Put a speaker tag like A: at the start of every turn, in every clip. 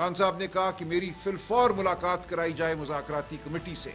A: खान साहब ने कहा कि मेरी फिलफौर मुलाकात कराई जाए मुज़ाकराती कमेटी से,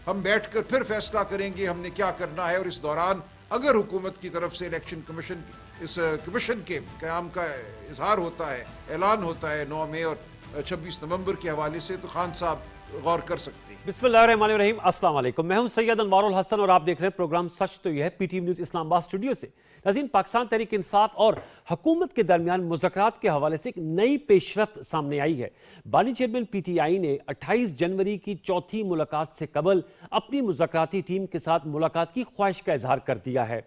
A: हम बैठकर फिर फैसला करेंगे हमने क्या करना है। और इस दौरान अगर हुकूमत की तरफ से इलेक्शन कमीशन, इस कमीशन के क़याम का इजहार होता है, ऐलान होता है 9 मई और 26 नवंबर के हवाले से, तो खान साहब गौर कर सकते हैं।
B: बिस्मिल्लाहिर्रहमानिर्रहीम, अस्सलाम वालेकुम। मैं हूं सैयद अनवारुल हसन और आप देख रहे हैं प्रोग्राम सच तो यह है, पीटीवी न्यूज इस्लामाबाद स्टूडियो से। नाज़रीन, पाकिस्तान तहरीक इंसाफ और हुकूमत के दरमियान मुज़ाकरात के हवाले से एक नई पेशरफ्त सामने आई है। बानी चेयरमैन पीटीआई ने 28 जनवरी की चौथी मुलाकात से कबल अपनी मुज़ाकराती टीम के साथ मुलाकात की ख्वाहिश का इजहार कर दिया है।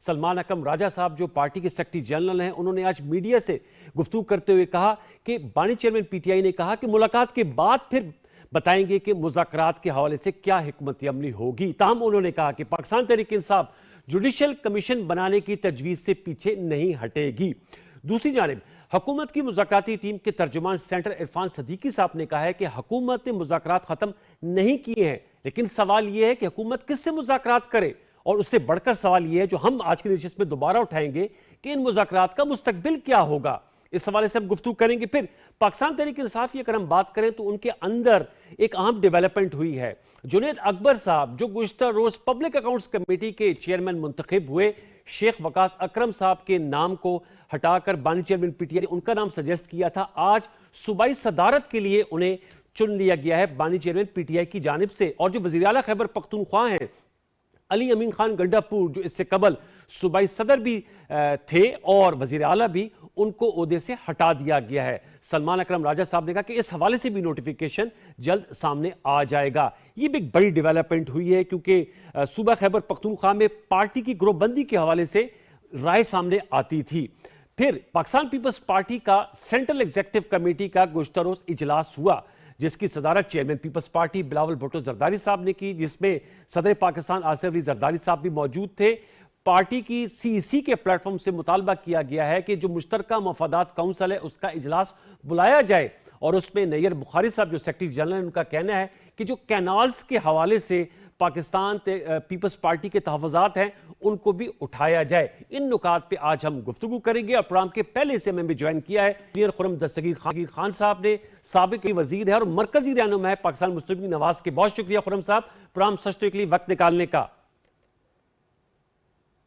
B: सलमान अकरम राजा साहब जो पार्टी के सेक्रेटरी जनरल हैं, उन्होंने आज मीडिया से गुफ्तगू करते हुए कहा कि बानी चेयरमैन पीटीआई ने कहा कि मुलाकात के बाद फिर बताएंगे कि मुज़ाकरात के हवाले से क्या हिकमत अमली होगी। ताहम उन्होंने कहा कि पाकिस्तान तहरीक इंसाफ जुडिशल कमीशन बनाने की तजवीज़ से पीछे नहीं हटेगी। दूसरी जानिब हुकूमत की मुज़ाकराती टीम के तर्जुमान सेंटर इरफान सदीकी साहब ने कहा है कि हुकूमत ने मुज़ाकरात ख़त्म नहीं किए हैं, लेकिन सवाल यह है कि हुकूमत किससे मुज़ाकरात करे। और उससे बढ़कर सवाल यह है, जो हम आज की नशिस्त में दोबारा उठाएंगे, कि इन मुज़ाकरात का मुस्तकबिल क्या होगा। इस हवाले से हम गुफ्तगू करेंगे। फिर पाकिस्तान तहरीक इंसाफ की अगर हम बात करें तो उनके अंदर एक अहम डेवलपमेंट हुई है। जुनैद अकबर साहब जो गुज़िश्ता रोज पब्लिक अकाउंट्स कमेटी के चेयरमैन मुंतखब हुए, शेख वकास अकरम साहब के नाम को हटाकर बानी चेयरमैन पीटीआई ने उनका नाम सजेस्ट किया था। आज सूबाई सदारत के लिए उन्हें चुन लिया गया है बानी चेयरमैन पीटीआई की जानिब से। और जो वज़ीर आला खैबर पख्तूनख्वा हैं अली अमीन खान गंडापुर, जो इससे कबल सूबाई सदर भी थे और वज़ीर आला भी, उनको ओहदे से हटा दिया गया है। सलमान अकरम राजा साहब ने कहा कि इस हवाले से भी नोटिफिकेशन जल्द सामने आ जाएगा। ये भी एक बड़ी डेवलपमेंट हुई है क्योंकि सूबा खैबर पख्तूनख्वा में पार्टी की ग्रोहबंदी के हवाले से राय सामने आती थी। फिर पाकिस्तान पीपल्स पार्टी का सेंट्रल एग्जीक्यूटिव कमेटी का गुज़िश्ता रोज इजलास हुआ, जिसकी सदारत chairman Peoples Party Bilawal Bhutto Zardari साहब ने की, जिसमें सदर पाकिस्तान आसिफ अली जरदारी साहब भी मौजूद थे। पार्टी की सीईसी के प्लेटफॉर्म से मुतालबा किया गया है कि जो मुश्तरका मफादात काउंसिल है उसका इजलास बुलाया जाए और उसमें नैयर बुखारी साहब जो सेक्रेटरी जनरल हैं, उनका कहना है कि जो कैनाल्स के हवाले से पाकिस्तान पीपल्स पार्टी के तहफ़्फ़ुज़ात हैं उनको भी उठाया जाए। इन नुकात पे आज हम गुफ्तगू करेंगे। और प्रोग्राम के पहले से हमें भी ज्वाइन किया है इंजीनियर खुर्रम दस्तगीर खान साहब ने, साबिक वजीर है और मरकजी रहनुमा है पाकिस्तान मुस्लिम लीग नवाज के। बहुत शुक्रिया खुर्रम साहब प्रोग्राम सच तो के लिए वक्त निकालने का।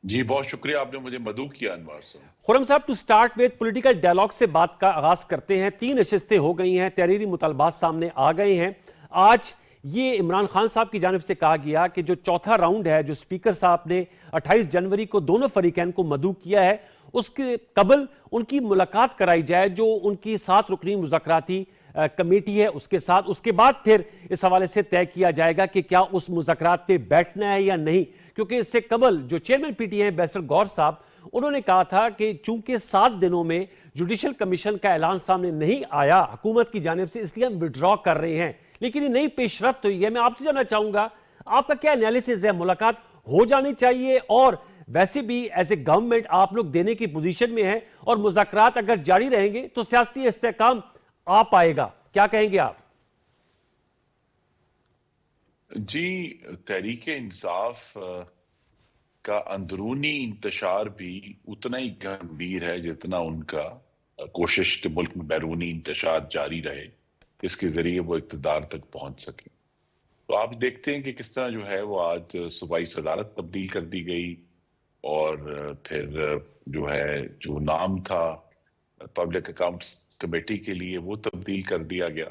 C: जी बहुत शुक्रिया, आपने मुझे मदऊ किया। अनवर साहब,
B: खुर्रम साहब, to start with political dialogue से बात का आगाज करते हैं। 3 नशिस्तें हो गई हैं, तहरीरी मुतालबात सामने आ गए हैं। आज ये इमरान खान साहब की जानिब से कहा गया कि जो चौथा राउंड है, जो स्पीकर साहब ने 28 जनवरी को दोनों फरीकैन को मदऊ किया है, उसके कबल उनकी मुलाकात कराई जाए जो उनकी 7 रुकनी मुज़ाकराती कमेटी है उसके साथ। उसके बाद फिर इस हवाले से तय किया जाएगा कि क्या उस मुज़ाकरात पे बैठना है या नहीं। क्योंकि इससे कबल जो चेयरमैन पीटीआई हैं बैरिस्टर गौर साहब, उन्होंने कहा था कि चूंकि 7 दिनों में जुडिशल कमीशन का ऐलान सामने नहीं आया हुकूमत की जानिब से, इसलिए हम विड्रॉ कर रहे हैं। लेकिन ये नई पेशरफ्त हुई है। मैं आपसे जानना चाहूंगा, आपका क्या एनालिसिस है? मुलाकात हो जानी चाहिए? और वैसे भी एज ए गवर्नमेंट आप लोग देने की पोजीशन में हैं और मुज़ाकरात अगर जारी रहेंगे तो सियासी इस्तेहकाम आ पाएगा, क्या कहेंगे आप?
C: जी, तहरीक इंसाफ का अंदरूनी इंतशार भी उतना ही गंभीर है जितना उनका कोशिश कि मुल्क में बैरूनी इंतशार जारी रहे, इसके जरिए वो इक़्तिदार तक पहुंच सके। तो आप देखते हैं कि किस तरह जो है वो आज सूबाई सदारत तब्दील कर दी गई और फिर जो है जो नाम था पब्लिक अकाउंट्स कमेटी के लिए वो तब्दील कर दिया गया।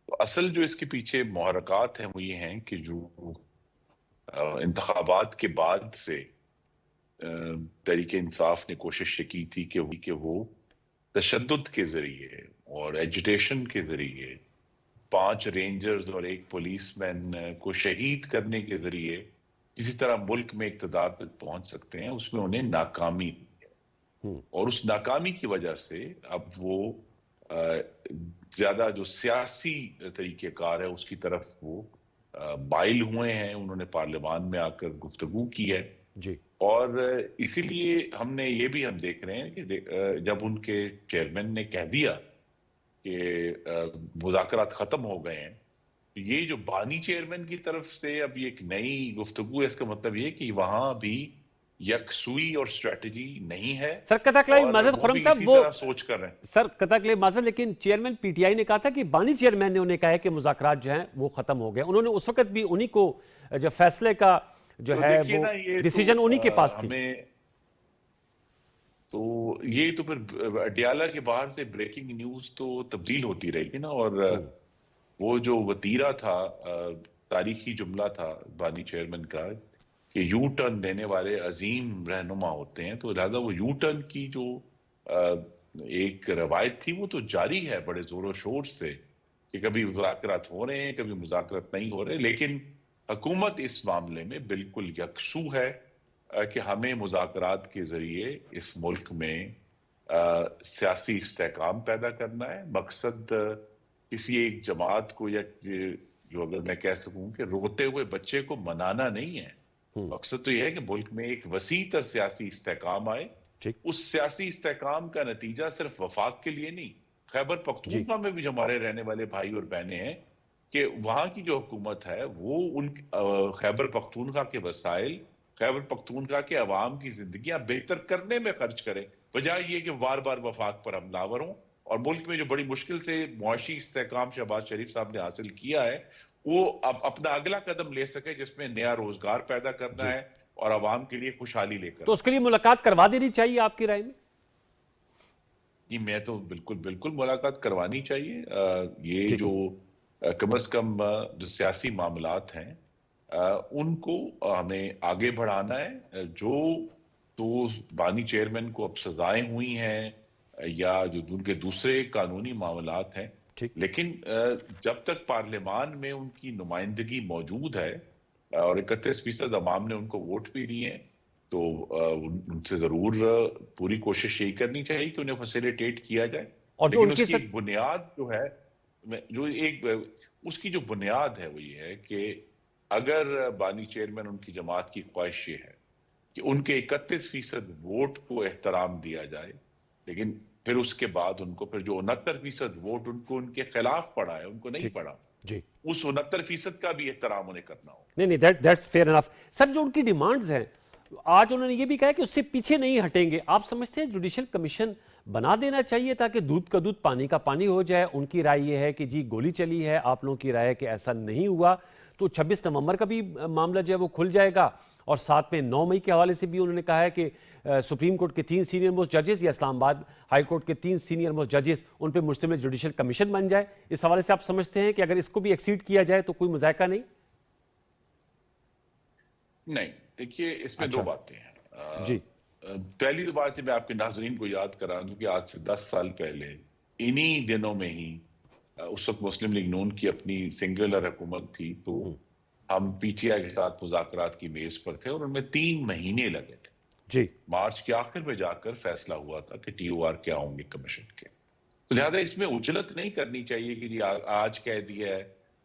C: तो असल जो इसके पीछे मुहर्रकात हैं वो ये हैं कि जो इंतखाबात के बाद से तहरीक इंसाफ ने कोशिश की थी कि वो तशद्दुद के जरिए और एजिटेशन के जरिए 5 रेंजर्स और 1 पुलिसमैन को शहीद करने के जरिए किसी तरह मुल्क में इक़्तिदार तक पहुंच सकते हैं, उसमें उन्हें नाकामी और उस नाकामी की वजह से अब वो ज्यादा जो सियासी तरीकेकार है उसकी तरफ वो माइल हुए हैं। उन्होंने पार्लियामान में आकर गुफ्तगू की है
B: जी। और
C: इसीलिए हमने ये भी हम देख रहे हैं कि जब उनके चेयरमैन ने कह दिया कि मुज़ाकरात खत्म हो गए हैं, तो ये जो बानी चेयरमैन की तरफ से अब ये एक नई गुफ्तगू है। इसका मतलब ये कि वहां भी यकसुई और स्ट्रेटजी नहीं है।
B: सर कतकलाई
C: और
B: माजद
C: वो
B: खुरम
C: भी
B: साहब
C: इसी
B: वो
C: तरह सोच कर रहे हैं।
B: सर कतकलाई माजद, लेकिन चेयरमैन पीटीआई ने कहा था कि बानी चेयरमैन ने उन्हें कहा है कि मुज़ाकरात जो हैं वो खत्म हो गए। उन्होंने उस वक्त भी उन्हीं को जो फैसले का जो
C: तो
B: है
C: देखिए
B: वो
C: ना, ये
B: डिसीजन उन्हीं के पास थी।
C: ये तो फिर अडियाला के बाहर से ब्रेकिंग न्यूज तो तब्दील होती रहेगी ना। और वो जो वतीरा था, तारीखी जुमला था बानी चेयरमैन का कि यू टर्न लेने वाले अजीम रहनुमा होते हैं, तो लिहाजा वो यू टर्न की जो एक रवायत थी वो तो जारी है बड़े जोरों शोर से कि कभी मुज़ाकरात हो रहे हैं, कभी मुज़ाकरात नहीं हो रहे। लेकिन हुकूमत इस मामले में बिल्कुल यकसू है कि हमें मुज़ाकरात के जरिए इस मुल्क में सियासी इस्तेहकाम पैदा करना है। मकसद किसी एक जमात को या जो अगर मैं कह सकूं कि रोते हुए बच्चे को मनाना नहीं है। मकसद तो यह है कि मुल्क में एक वसी तर सियासी इस्तेहकाम आए। उस सियासी इस्तेहकाम का नतीजा सिर्फ वफाक के लिए नहीं, खैबर पख्तूनख्वा में भी जो हमारे रहने वाले भाई और बहनें हैं कि वहां की जो हुकूमत है वो उन खैबर पख्तूनख्वा के वसाइल, खैबर पख्तूनख्वा के अवाम की जिंदगियां बेहतर करने में खर्च करे, बजाय ये कि बार बार वफाक पर हमलावर हों। और मुल्क में जो बड़ी मुश्किल से मुआशी इस्तेहकाम शहबाज शरीफ साहब ने हासिल किया है, वो अब अपना अगला कदम ले सके जिसमें नया रोजगार पैदा करना है और अवाम के लिए खुशहाली लेकर।
B: तो उसके लिए मुलाकात करवा देनी चाहिए आपकी राय में?
C: जी, मैं तो बिल्कुल बिल्कुल मुलाकात करवानी चाहिए। ये जो कम से कम जो सियासी मामलात हैं उनको हमें आगे बढ़ाना है। जो तो बानी चेयरमैन को अब सजाएं हुई हैं या जो उनके दूसरे कानूनी मामलात हैं, लेकिन जब तक पार्लियामान में उनकी नुमाइंदगी मौजूद है और 31% अवाम ने उनको वोट भी दिए हैं, तो उनसे जरूर पूरी कोशिश यही करनी चाहिए कि उन्हें फैसिलिटेट किया जाए। और लेकिन उसकी एक बुनियाद जो है, उसकी जो बुनियाद है वो ये है कि अगर बानी चेयरमैन उनकी जमात की ख्वाहिश ये है कि उनके 31% वोट को एहतराम दिया जाए, लेकिन फिर उसके बाद उनको फिर जो 69% वोट उनको उनके खिलाफ पड़ा है, उनको नहीं पड़ा जी, उस 69% का भी एहतराम उन्हें करना हो।
B: नहीं, दैट्स फेयर इनफ। सर जो उनकी डिमांड्स हैं, आज उन्होंने ये भी कहा कि उससे पीछे नहीं हटेंगे। आप समझते हैं जुडिशियल कमीशन बना देना चाहिए ताकि दूध का दूध पानी का पानी हो जाए? उनकी राय ये है कि जी गोली चली है, आप लोगों की राय है कि ऐसा नहीं हुआ, तो 26 नवंबर का भी मामला जो है वो खुल जाएगा। और साथ में 9 मई के हवाले से भी उन्होंने कहा है कि सुप्रीम कोर्ट के 3 सीनियर मोस्ट जजेस या इस्लामाबाद हाई कोर्ट के 3 सीनियर मोस्ट जजेस, उन पर मुश्तमिल जुडिशियल कमीशन बन जाए। इस हवाले से आप समझते हैं कि अगर इसको भी एक्सीड किया जाए तो कोई मुज़ायका नहीं?
C: नहीं, देखिए इसमें दो बातें हैं
B: जी।
C: पहली तो बात है, मैं आपके नाजरीन को याद करा दूं कि आज से 10 साल पहले इन्हीं दिनों में ही उस वक्त मुस्लिम लीग नून की अपनी सिंगुलर हुकूमत थी, तो हम पीटीआई के साथ मुज़ाकरात की मेज पर थे और उनमें 3 महीने लगे थे जी। मार्च के आखिर में जाकर फैसला हुआ था कि TOR क्या होंगे कमीशन के। तो लिहाजा इसमें उजलत नहीं करनी चाहिए कि जी आज कह दिया है,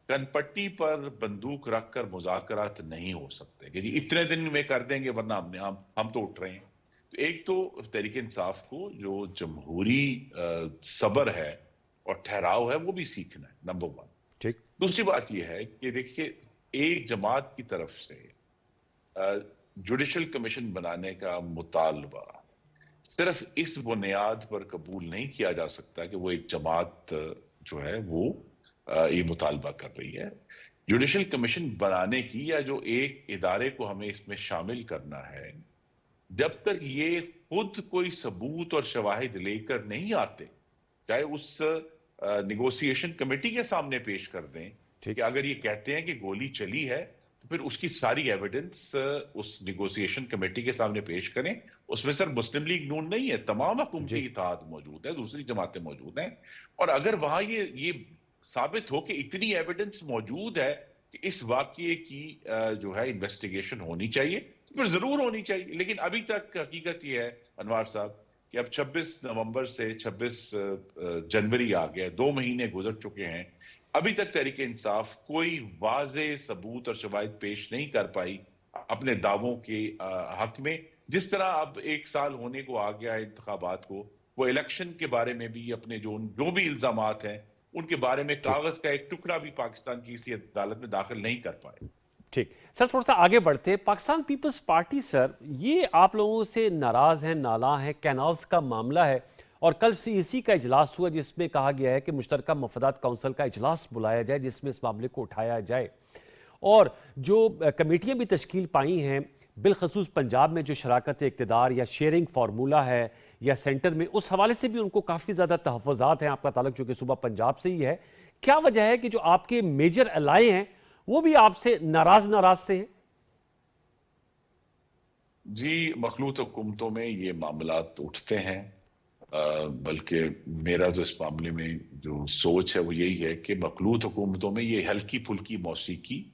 C: कनपट्टी पर बंदूक रखकर मुज़ाकरात नहीं हो सकते कि जी इतने दिन में कर देंगे वरना हम तो उठ रहे हैं। तो एक तो तहरीक इंसाफ को जो जमहूरी सब्र है और ठहराव है वो भी सीखना है, नंबर 1। ठीक। दूसरी बात यह है कि देखिए एक जमात की तरफ से जुडिशल कमीशन बनाने का मुतालबा सिर्फ इस बुनियाद पर कबूल नहीं किया जा सकता कि वो एक जमात जो है वो ये मुतालबा कर रही है। जुडिशल कमीशन बनाने की या जो एक इदारे को हमें इसमें शामिल करना है, जब तक ये खुद कोई सबूत और शवाहिद लेकर नहीं आते, चाहे उस निगोसिएशन कमेटी के सामने पेश कर दें कि अगर ये कहते हैं कि गोली चली है तो फिर उसकी सारी एविडेंस उस निगोसिएशन कमेटी के सामने पेश करें। उसमें सर मुस्लिम लीग नून नहीं है, तमाम हुकूमती इत्तेहाद मौजूद है, दूसरी जमातें मौजूद हैं। और अगर वहां ये साबित हो कि इतनी एविडेंस मौजूद है कि इस वाकये की जो है इन्वेस्टिगेशन होनी चाहिए, तो फिर जरूर होनी चाहिए। लेकिन अभी तक हकीकत यह है अनवार साहब कि अब 26 नवंबर से 26 जनवरी आ गया, 2 महीने गुजर चुके हैं, अभी तक तहरीक इंसाफ कोई वाज़े सबूत और शवाहिद पेश नहीं कर पाई अपने दावों के हक में। जिस तरह अब 1 साल होने को आ गया है इंतखाबात को, वो इलेक्शन के बारे में भी अपने जो भी इल्जामात हैं उनके बारे में कागज का एक टुकड़ा भी पाकिस्तान की किसी अदालत में दाखिल नहीं कर पाए।
B: ठीक सर, थोड़ा सा आगे बढ़ते हैं। पाकिस्तान पीपल्स पार्टी सर, ये आप लोगों से नाराज है, नाला है, कैनाल्स का मामला है, और कल सीईसी का इजलास हुआ जिसमें कहा गया है कि मुश्तरका मफादात काउंसिल का इजलास बुलाया जाए जिसमें इस मामले को उठाया जाए। और जो कमेटियां भी तश्कील पाई हैं, बिलखसूस पंजाब में जो शराकत इक़्तिदार या शेयरिंग फार्मूला है या सेंटर में, उस हवाले से भी उनको काफ़ी ज़्यादा तहफ़्फ़ुज़ात हैं। आपका ताल्लुक चूँकि सूबा पंजाब से ही है, क्या वजह है कि जो आपके मेजर अलाए हैं वो भी आपसे नाराज से हैं?
C: जी, मखलूत हुकूमतों में ये मामलात उठते हैं, बल्कि मेरा जो इस मामले में जो सोच है वो यही है कि मखलूत हुकूमतों में ये हल्की फुल्की मौसीकी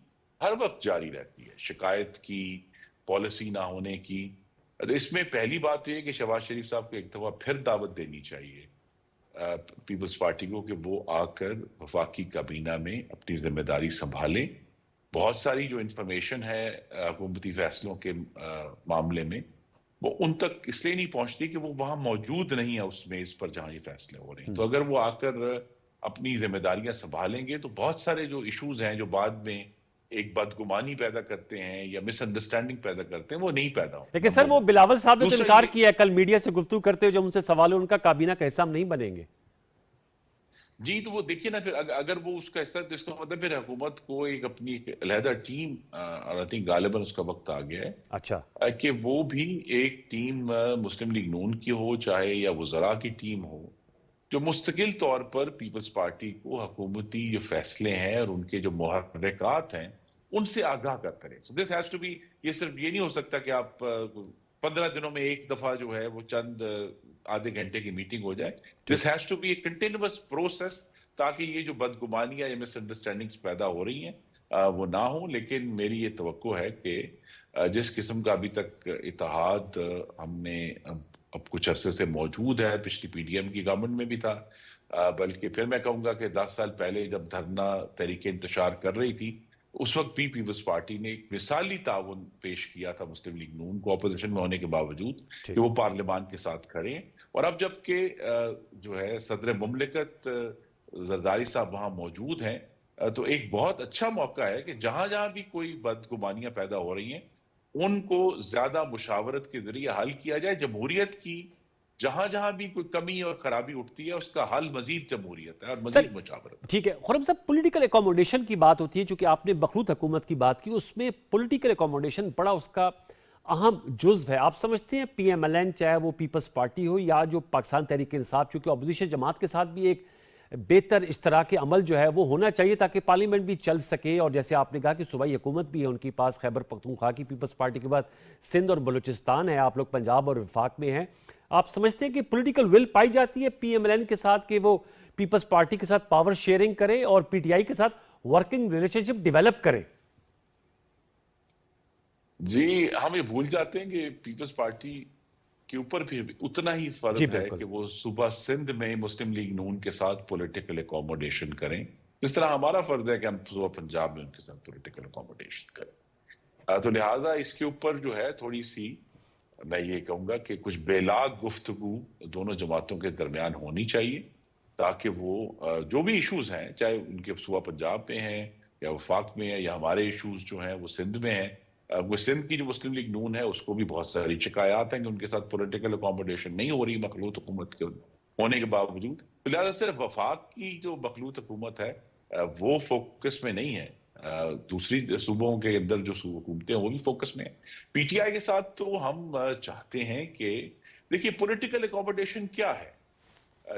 C: हर वक्त जारी रहती है, शिकायत की, पॉलिसी ना होने की। तो इसमें पहली बात तो ये कि शहबाज शरीफ साहब को एक दफा फिर दावत देनी चाहिए पीपल्स पार्टी को कि वो आकर वफाकी काबीना में अपनी जिम्मेदारी संभालें। बहुत सारी जो इंफॉर्मेशन है हुकूमती फैसलों के मामले में, वो उन तक इसलिए नहीं पहुंचती कि वो वहां मौजूद नहीं है उस मेज पर जहां ये फैसले हो रहे हैं। तो अगर वो आकर अपनी जिम्मेदारियां संभालेंगे तो बहुत सारे जो इश्यूज हैं जो बाद में एक बदगुमानी पैदा करते हैं या मिसअंडरस्टैंडिंग पैदा करते हैं, वो नहीं पैदा हो।
B: लेकिन सर, वो बिलावल साहब ने तो इनकार
C: दूसरा
B: किया है कल मीडिया से गुफ्तगू करते हुए, जब उनसे सवाल है उनका काबीना का हिस्सा हम नहीं बनेंगे।
C: जी, तो वो देखिए ना, फिर अगर वो उसका हिस्सा, तो इसका मतलब फिर हुकूमत को एक अपनी अलहदा टीम, और आई थिंक गालिबन उसका वक्त आ गया है
B: अच्छा,
C: कि वो भी एक टीम मुस्लिम लीग नून की हो, चाहे या वज़रा की टीम हो, जो मुस्तकिल तौर पर पीपल्स पार्टी को हुकूमती जो फैसले हैं और उनके जो मुहर्रिकात हैं उनसे आगाह करते रहे। So this has to be, ये सिर्फ ये नहीं हो सकता कि आप 15 दिनों में एक दफा जो है वो चंद आधे घंटे की मीटिंग हो जाए। This has to be a continuous process, ताकि ये जो बदगुमानियां या मिसअंडरस्टैंडिंग्स पैदा हो रही हैं वो ना हो। लेकिन मेरी ये तवक्को है कि जिस किस्म का अभी तक इत्तेहाद हमने अब कुछ अरसे से मौजूद है, पिछली पीडीएम की गवर्नमेंट में भी था, बल्कि फिर मैं कहूंगा कि 10 साल पहले जब धरना तहरीके इंतशार कर रही थी, उस वक्त भी पीपल्स पार्टी ने एक मिसाली ताउन पेश किया था मुस्लिम लीग नून को, अपोजिशन में होने के बावजूद, कि वो पार्लियामान के साथ खड़े हैं। और अब जबकि जो है सदर मुमलिकत जरदारी साहब वहां मौजूद हैं, तो एक बहुत अच्छा मौका है कि जहां जहां भी कोई बदगुमानियां पैदा हो रही हैं उनको ज्यादा मुशावरत के जरिए हल किया जाए। जमहूरियत की जहां जहां भी कोई कमी और खराबी उठती है उसका हल मजीद जमहूरियत है और मजीद मुशावरत।
B: ठीक है खुर्रम साहब, पॉलिटिकल एकोमोडेशन की बात होती है, चूंकि आपने मखलूत हुकूमत की बात की, उसमें पॉलिटिकल एकोमोडेशन बड़ा उसका अहम जुज्व है। आप समझते हैं PMLN, चाहे वो पीपल्स पार्टी हो या जो पाकिस्तान तहरीक इंसाफ, चूंकि अपोजिशन जमात के साथ भी एक बेहतर इश्तराक अमल जो है वो होना चाहिए ताकि पार्लियामेंट भी चल सके। और जैसे आपने कहा कि सूबाई हुकूमत भी है उनके पास, खैबर पख्तूनख्वा की पीपल्स पार्टी के बाद सिंध और बलूचिस्तान है, आप लोग पंजाब और वफाक में हैं। आप समझते हैं कि पॉलिटिकल विल पाई जाती है PMLN के साथ कि वो पीपल्स पार्टी के साथ पावर शेयरिंग करे और PTI के साथ वर्किंग रिलेशनशिप डेवलप करे?
C: जी, हम ये भूल जाते हैं कि पीपल्स पार्टी के ऊपर भी उतना ही फर्ज है कि वो सूबा सिंध में मुस्लिम लीग नून के साथ पॉलिटिकल एकोमोडेशन करें, जिस तरह हमारा फर्ज है कि हम सूबा पंजाब में उनके साथ पॉलिटिकल एकोमोडेशन करें। तो लिहाजा इसके ऊपर जो है थोड़ी सी, मैं ये कहूंगा कि कुछ बेलाग गुफ्तगू दोनों जमातों के दरमियान होनी चाहिए, ताकि वो जो भी इशूज हैं, चाहे उनके सूबा पंजाब में हैं या वफाक में है, या हमारे इशूज जो हैं वो सिंध में हैं, वो सिंध की जो मुस्लिम लीग नून है उसको भी बहुत सारी शिकायत हैं कि उनके साथ पॉलिटिकल अकोमोडेशन नहीं हो रही मखलूत हुकूमत के होने के बावजूद। तो लिहाजा सिर्फ वफाक की जो मखलूत हुकूमत है वो फोकस में नहीं है, दूसरी सूबों के अंदर जो हुकूमतें हैं वो भी फोकस में है। PTI के साथ तो हम चाहते हैं कि, देखिए पॉलिटिकल अकोमोडेशन क्या है,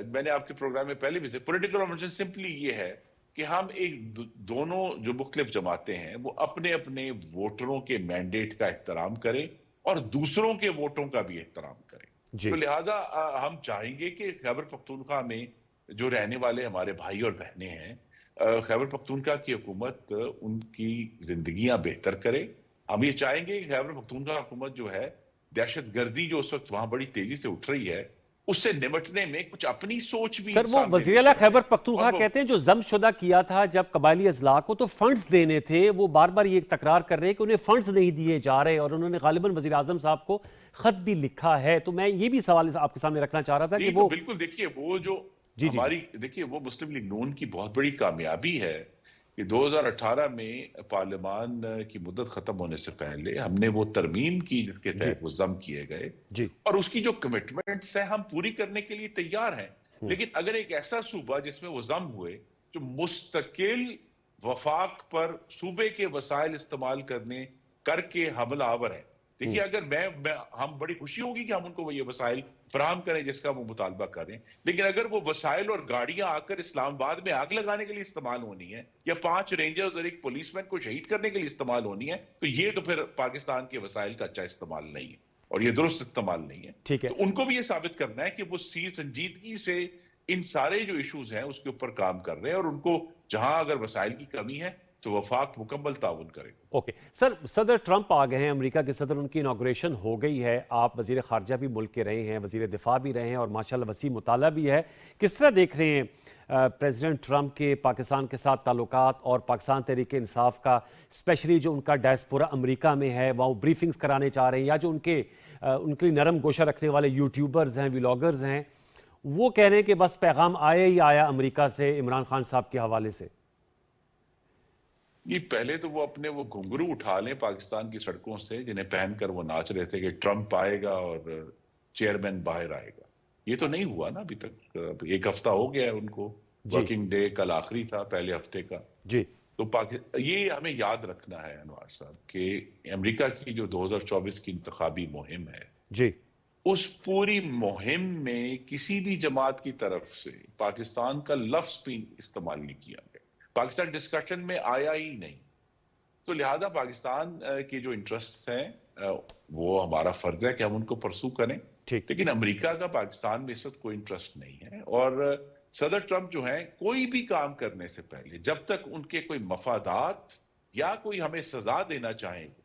C: मैंने आपके प्रोग्राम में पहले भी से, पॉलिटिकल अकोमोडेशन सिंपली ये है कि हम एक दोनों जो मुख्तलिफ जमातें हैं वो अपने अपने वोटरों के मैंडेट का एहतराम करें और दूसरों के वोटों का भी एहतराम करें। तो लिहाजा हम चाहेंगे कि खैबर पख्तूनख्वा में जो रहने वाले हमारे भाई और बहनें हैं, खैबर पख्तूनख्वा की हुकूमत उनकी जिंदगियां बेहतर करे। हम ये चाहेंगे कि खैबर पख्तूनख्वा हुकूमत जो है, दहशत गर्दी जो उस वक्त वहां बड़ी तेजी से उठ रही है, उससे निपटने में कुछ अपनी सोच भी।
B: सर, वो वज़ीर-ए-आला खैबर पख्तूनख्वा कहते हैं जो ज़म्शुदा किया था जब कबायली अजला को तो फंड्स देने थे, वो बार बार ये तकरार कर रहे हैं कि उन्हें फंड्स नहीं दिए जा रहे, और उन्होंने गालिबन वज़ीर आज़म साहब को खत भी लिखा है। तो मैं ये भी सवाल आपके सामने रखना चाह रहा था कि वो
C: बिल्कुल, देखिए वो जो हमारी, देखिए वो मुस्लिम लीग नून की बहुत बड़ी कामयाबी है कि 2018 में पार्लियामान की मुद्दत खत्म होने से पहले हमने वो तरमीम की जिसके तहत वो जम किए गए, और उसकी जो कमिटमेंट्स है हम पूरी करने के लिए तैयार हैं। लेकिन अगर एक ऐसा सूबा जिसमें वो जम हुए जो मुस्तकिल वफाक पर सूबे के वसाइल इस्तेमाल करके हमलावर है, देखिए अगर हम बड़ी खुशी होगी कि हम उनको ये वसाइल फराहम करें जिसका वो मुतालबा करें, लेकिन अगर वो वसाइल और गाड़ियां आकर इस्लामाबाद में आग लगाने के लिए इस्तेमाल होनी है या 5 रेंजर्स और एक पुलिसमैन को शहीद करने के लिए इस्तेमाल होनी है, तो ये तो फिर पाकिस्तान के वसाइल का अच्छा इस्तेमाल नहीं है और ये दुरुस्त इस्तेमाल नहीं है।
B: ठीक है,
C: तो उनको भी ये साबित करना है कि वो संजीदगी से इन सारे जो इशूज हैं उसके ऊपर काम कर रहे हैं, और उनको जहां अगर वसाइल की कमी है तो वफाक मुकम्मल ताउन करेगा।
B: ओके सर, सदर ट्रंप आ गए हैं, अमेरिका के सदर, उनकी इनॉग्रेशन हो गई है। आप वजीर खारजा भी मुल्क के रहे हैं, वजीर दिफा भी रहे हैं और माशाल्लाह वसी मुताला भी है। किस तरह देख रहे हैं प्रेसिडेंट ट्रंप के पाकिस्तान के साथ ताल्लुकात और पाकिस्तान तहरीक इंसाफ का, स्पेशली जो उनका डायस्पोरा अमेरिका में है, वहाँ ब्रीफिंग्स कराने चाह रहे हैं, या जो उनके लिए नरम गोशा रखने वाले यूट्यूबर्स हैं, व्लॉगर्स हैं, वो कह रहे हैं कि बस पैगाम आया ही आया अमेरिका से इमरान खान साहब के हवाले से?
C: ये पहले तो वो अपने वो घुंघरू उठा लें पाकिस्तान की सड़कों से, जिन्हें पहनकर वो नाच रहे थे कि ट्रंप आएगा और चेयरमैन बाहर आएगा। ये तो नहीं हुआ ना अभी तक, एक हफ्ता हो गया है उनको, वर्किंग डे कल आखिरी था पहले हफ्ते का
B: जी।
C: तो ये हमें याद रखना है अनवार साहब कि अमेरिका की जो 2024 की इंतखाबी मुहिम है
B: जी,
C: उस पूरी मुहिम में किसी भी जमात की तरफ से पाकिस्तान का लफ्ज भी इस्तेमाल नहीं किया गया, पाकिस्तान डिस्कशन में आया ही नहीं। तो लिहाजा पाकिस्तान के जो इंटरेस्ट हैं वो हमारा फर्ज है कि हम उनको परसू करें, लेकिन अमेरिका का पाकिस्तान में इस वक्त कोई इंटरेस्ट नहीं है। और सदर ट्रंप जो हैं, कोई भी काम करने से पहले जब तक उनके कोई मफादात या कोई हमें सजा देना चाहेंगे,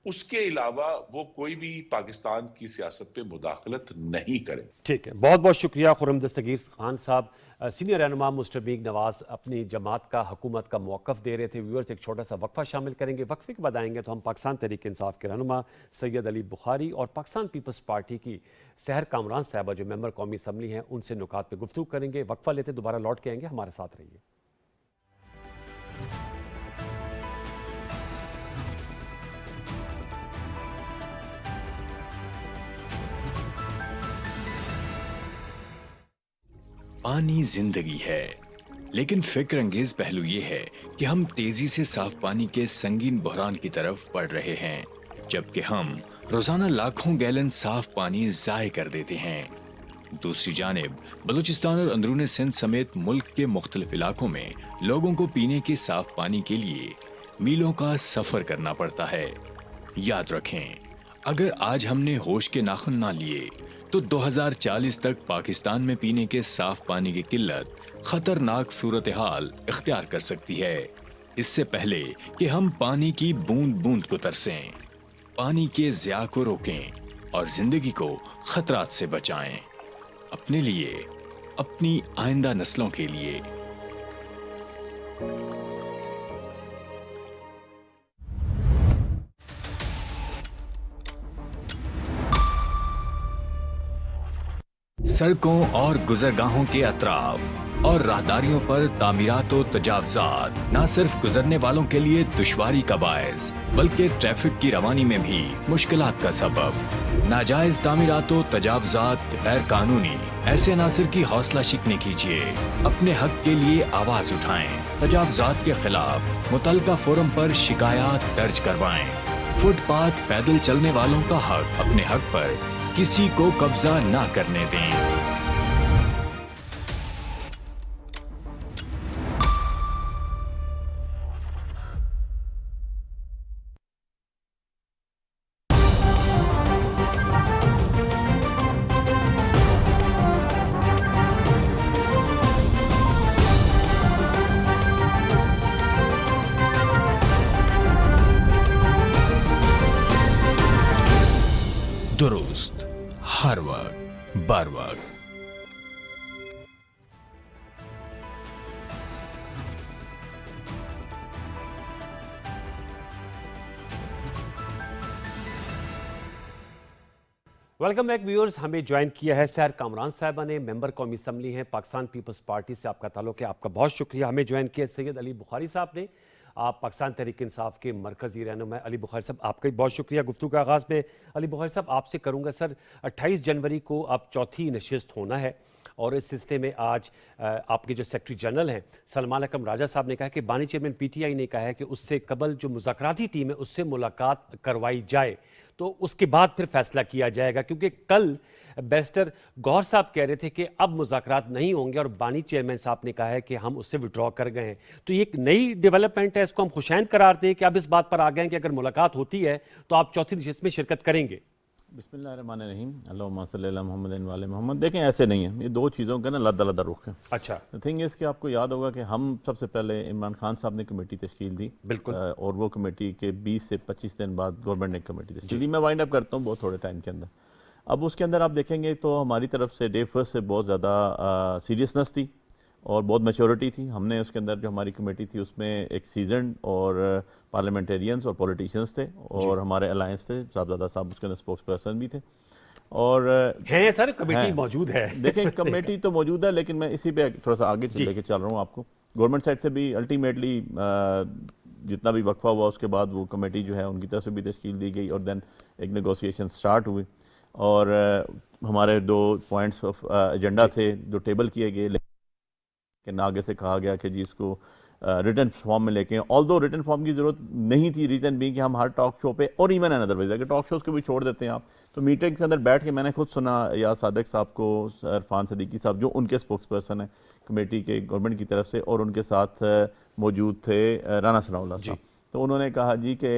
C: उसके अलावा वो कोई भी पाकिस्तान की सियासत पे मुदाखलत नहीं करे।
B: ठीक है, बहुत बहुत शुक्रिया खुर्रम दस्तगीर खान साहब। सीनियर रहनुमा मुस्टबीक नवाज अपनी जमात का, हुकूमत का मौक़िफ़ दे रहे थे। व्यूअर्स, एक छोटा सा वक्फा शामिल करेंगे, वक्फे के बाद आएंगे तो हम पाकिस्तान तहरीक इंसाफ के रहनुमा सैयद अली बुखारी और पाकिस्तान पीपल्स पार्टी की सहर कामरान साहबा जो मेंबर कौमी असम्बली हैं, उनसे नुकात पे गुफ्तगू करेंगे। वक्फा लेते दोबारा लौट के आएंगे, हमारे साथ रहिए।
D: पानी जिंदगी है, लेकिन फिक्र अंगेज पहलू ये है कि हम तेजी से साफ पानी के संगीन बहरान की तरफ बढ़ रहे हैं, जबकि हम रोजाना लाखों गैलन साफ पानी जाय कर देते हैं। दूसरी जानिब बलूचिस्तान और अंदरूनी सिंध समेत मुल्क के मुख्तलिफ इलाकों में लोगों को पीने के साफ पानी के लिए मीलों का सफर करना पड़ता है। याद रखें, अगर आज हमने होश के नाखुन ना लिए तो 2040 तक पाकिस्तान में पीने के साफ पानी की किल्लत खतरनाक सूरत हाल इख्तियार कर सकती है। इससे पहले कि हम पानी की बूंद बूंद को तरसें, पानी के ज़िया को रोकें और जिंदगी को खतरात से बचाएं, अपने लिए, अपनी आइंदा नस्लों के लिए। सड़कों और गुजरगाहों के अतराफ और राहदारियों पर तामीरात और तजावजात न सिर्फ गुजरने वालों के लिए दुश्वारी का बायस, बल्कि ट्रैफिक की रवानी में भी मुश्किलात का सबब। नाजायज तामीरात और तजावजात गैर कानूनी, ऐसे अनासर की हौसला शिकने कीजिए, अपने हक के लिए आवाज उठाएं, तजावजात के खिलाफ मुतल्लिका फोरम पर शिकायत दर्ज करवाएं। फुटपाथ पैदल चलने वालों का हक, अपने हक पर किसी को कब्जा ना करने दें। दुरुस्त, हर वक्त, बर वक्त।
B: Welcome back viewers. हमें ज्वाइन किया है सैर कामरान साहबा ने, मेंबर कौमी असम्बली हैं, पाकिस्तान पीपल्स पार्टी से आपका ताल्लुक है, आपका बहुत शुक्रिया। हमें ज्वाइन किया सैयद अली बुखारी साहब ने, आप पाकिस्तान तहरीक इंसाफ के मरकजी रहनुमा। अली बुखारी साहब आपका भी बहुत शुक्रिया। गुफ्तगू के आगाज़ में अली बुखारी साहब आपसे करूँगा सर, 28 जनवरी को अब चौथी नशिस्त होना है और इस सिलसिले में आज आपके जो सेक्रेटरी जनरल हैं सलमान अकरम राजा साहब ने कहा कि बानी चेयरमैन PTI ने कहा है कि उससे कबल जो मुज़ाकराती टीम है उससे मुलाकात करवाई जाए, तो उसके बाद फिर फैसला किया जाएगा। क्योंकि कल बैरिस्टर गौहर साहब कह रहे थे कि अब मुज़ाकरात नहीं होंगे और बानी चेयरमैन साहब ने कहा है कि हम उससे विड्रॉ कर गए हैं। तो ये एक नई डेवलपमेंट है, इसको हम खुशैन करार दें कि अब इस बात पर आ गए हैं कि अगर मुलाकात होती है तो आप चौथी नशिस्त में शिरकत करेंगे।
E: बिस्मिल्लाहिर्रहमानिर्रहीम, अल्लाहुम्मा सल्ली अला मुहम्मदिन वाले मोहम्मद। देखें, ऐसे नहीं है, ये दो चीज़ों का ना लदा रुख है।
B: अच्छा,
E: द थिंग इज़ कि आपको याद होगा कि हम सबसे पहले इमरान खान साहब ने कमेटी तश्कील दी,
B: बिल्कुल,
E: और वो कमेटी के 20 से 25 दिन बाद गवर्नमेंट ने कमेटी तश्कील दी। मैं वाइंड अप करता हूँ बहुत थोड़े टाइम के अंदर। अब उसके अंदर आप देखेंगे तो हमारी तरफ से डे फर्स्ट से बहुत ज़्यादा सीरियसनेस थी और बहुत मैच्योरिटी थी। हमने उसके अंदर जो हमारी कमेटी थी उसमें एक सीजन और पार्लियामेंटेरियंस और पॉलिटिशियंस थे और हमारे अलायंस थे, साहबजादा साहब उसके अंदर स्पोक्स पर्सन भी थे और
B: है सर कमेटी मौजूद है।
E: देखें, कमेटी तो मौजूद है, लेकिन मैं इसी पे थोड़ा सा आगे लेके चल रहा हूँ आपको। गवर्नमेंट साइड से भी अल्टीमेटली जितना भी वक्फा हुआ उसके बाद वो कमेटी जो है उनकी तरफ से भी तश्कील दी गई और देन एक नेगोशिएशन स्टार्ट हुई और हमारे 2 पॉइंट्स ऑफ एजेंडा थे जो टेबल किए गए, लेकिन आगे से कहा गया कि जी इसको रिटन फॉर्म में लेके, ऑल्दो रिटन फॉर्म की ज़रूरत नहीं थी, रीज़न भी कि हम हर टॉक शो पे और इवन अदरवाइज अगर टॉक शोज़ को भी छोड़ देते हैं आप, तो मीटिंग के अंदर बैठ के मैंने खुद सुना या सादिक साहब को, इरफान सदीकी साहब जो उनके स्पोक्स पर्सन हैं कमेटी के गवर्नमेंट की तरफ से, और उनके साथ मौजूद थे राना सनाउल्लाह साहब। तो उन्होंने कहा जी कि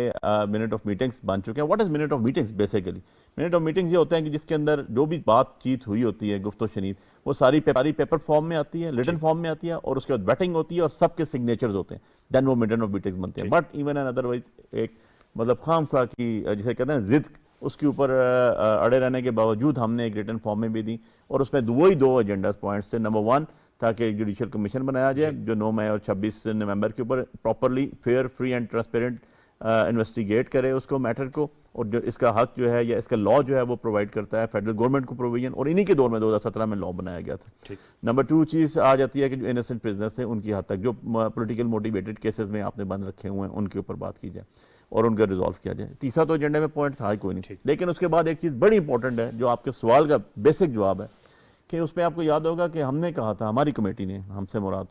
E: मिनट ऑफ मीटिंग्स बन चुके हैं। What is minute of meetings? Basically minute of meetings ये होते हैं कि जिसके अंदर जो भी बातचीत हुई होती है, गुफ्तो शनीद, वो सारी पेपर फॉर्म में आती है, रिटन फॉर्म में आती है और उसके बाद बैटिंग होती है और सबके सिग्नेचर्स होते हैं, देन वो मिनट ऑफ मीटिंग्स बनते हैं। बट इवन एंड अदरवाइज एक मतलब खामखा की जिसे कहते हैं जिद, उसके ऊपर अड़े रहने के बावजूद हमने एक रिटन फॉर्म में भी दी और उसमें वही 2 एजेंडा पॉइंट्स थे। नंबर 1 ताकि जुडिशल कमीशन बनाया जाए जो 9 मई और 26 नवंबर के ऊपर properly fair, free and transparent investigate करे उसको मैटर को, और जो इसका हक जो है या इसका लॉ जो है वो प्रोवाइड करता है फेडरल गवर्नमेंट को प्रोविजन, और इन्हीं के दौर में 2017 में लॉ बनाया गया था। नंबर 2 चीज़ आ जाती है कि जो इनोसेंट प्रिजनर्स हैं उनकी हद तक जो पोलिटिकल मोटिवेटेड केसेस में आपने बंद रखे हुए हैं उनके ऊपर बात की जाए और उनका रिजॉल्व किया जाए। तीसरा तो एजेंडे में पॉइंट था ही कोई नहीं, लेकिन उसके बाद एक चीज़ बड़ी इंपॉर्टेंट है जो आपके सवाल का बेसिक जवाब है कि उसमें आपको याद होगा कि हमने कहा था, हमारी कमेटी ने, हमसे मुराद,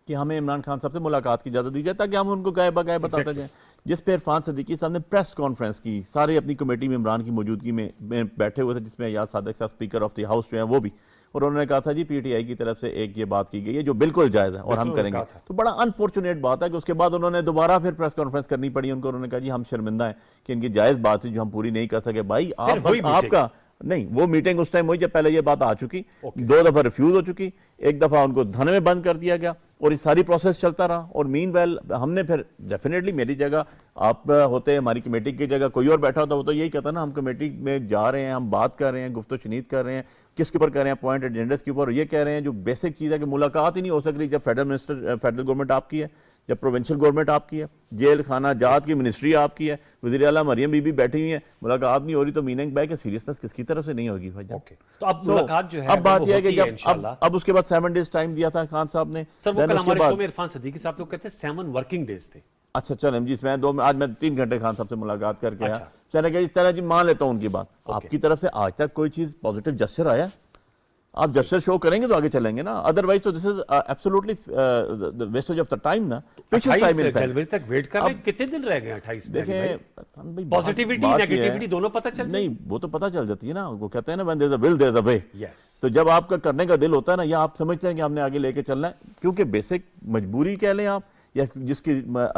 E: कि हमें इमरान खान साहब से मुलाकात की इजाज़त दी जाए ताकि हम उनको गाय बगाए बताते जाएं। जिस पे इरफान सदीकी साहब ने प्रेस कॉन्फ्रेंस की, सारे अपनी कमेटी में इमरान की मौजूदगी में बैठे हुए थे, जिसमें याद सादिक साहब स्पीकर ऑफ द हाउस जो है वो भी, और उन्होंने कहा था जी PTI की तरफ से एक ये बात की गई है जो बिल्कुल जायज़ है और हम करेंगे। तो बड़ा अनफॉर्चुनेट बात है कि उसके बाद उन्होंने दोबारा फिर प्रेस कॉन्फ्रेंस करनी पड़ी उनको। उन्होंने कहा जी हम शर्मिंदा हैं कि इनकी जायज़ बात थी जो हम पूरी नहीं कर सके। भाई आपका नहीं, वो मीटिंग उस टाइम हुई जब पहले ये बात आ चुकी, 2 दफ़ा रिफ्यूज हो चुकी, 1 दफ़ा उनको धन में बंद कर दिया गया और ये सारी प्रोसेस चलता रहा। और मीनवेल हमने फिर डेफिनेटली, मेरी जगह आप होते, हमारी कमेटी की जगह कोई और बैठा होता, वो तो यही कहता ना हम कमेटी में जा रहे हैं, हम बात कर रहे हैं, गुफ्तो शनीद कर रहे हैं, किसके ऊपर कर रहे हैं, पॉइंट एजेंडस के ऊपर, ये कह रहे हैं जो बेसिक चीज़ है कि मुलाकात ही नहीं हो सकती जब फेडरल गवर्नमेंट आपकी है, जब प्रोविंशियल गवर्नमेंट आपकी है, जेल खाना जात की मिनिस्ट्री आपकी है, वज़ीर आला मरियम बीबी बैठी हुई है, मुलाकात नहीं हो रही, तो मीनिंग बाय कि सीरियसनेस किसकी तरफ से नहीं होगी भाई।
B: तो अब मुलाकात जो है,
E: अब बात यह है कि जब अब उसके बाद 7 डेज टाइम दिया था खान साहब ने।
B: सर वो कल हमारे शो में इरफान सदीकी साहब तो कहते हैं 7 वर्किंग डेज थे।
E: अच्छा चलें जी, आज मैं 3 घंटे खान साहब से मुलाकात करके आया। चले गए इस तरह जी, मान लेता हूँ उनकी बात। आपकी तरफ से आज तक कोई चीज पॉजिटिव जेस्चर आया? आप जेस्चर शो करेंगे तो आगे चलेंगे ना, अदरवाइज तो this is absolutely the wastage of the time ना।
B: जनवरी तक वेट कर रहे हैं, कितने दिन रह गए? 28
E: देखें,
B: पॉजिटिविटी नेगेटिविटी दोनों पता चल
E: नहीं, वो तो पता चल जाती है ना। वो कहते हैं ना when there is a will there is a way.
B: Yes,
E: तो जब आपका करने का दिल होता है ना, या आप समझते हैं कि हमने आगे लेके चलना है, क्योंकि बेसिक मजबूरी कह लें आप, या जिसकी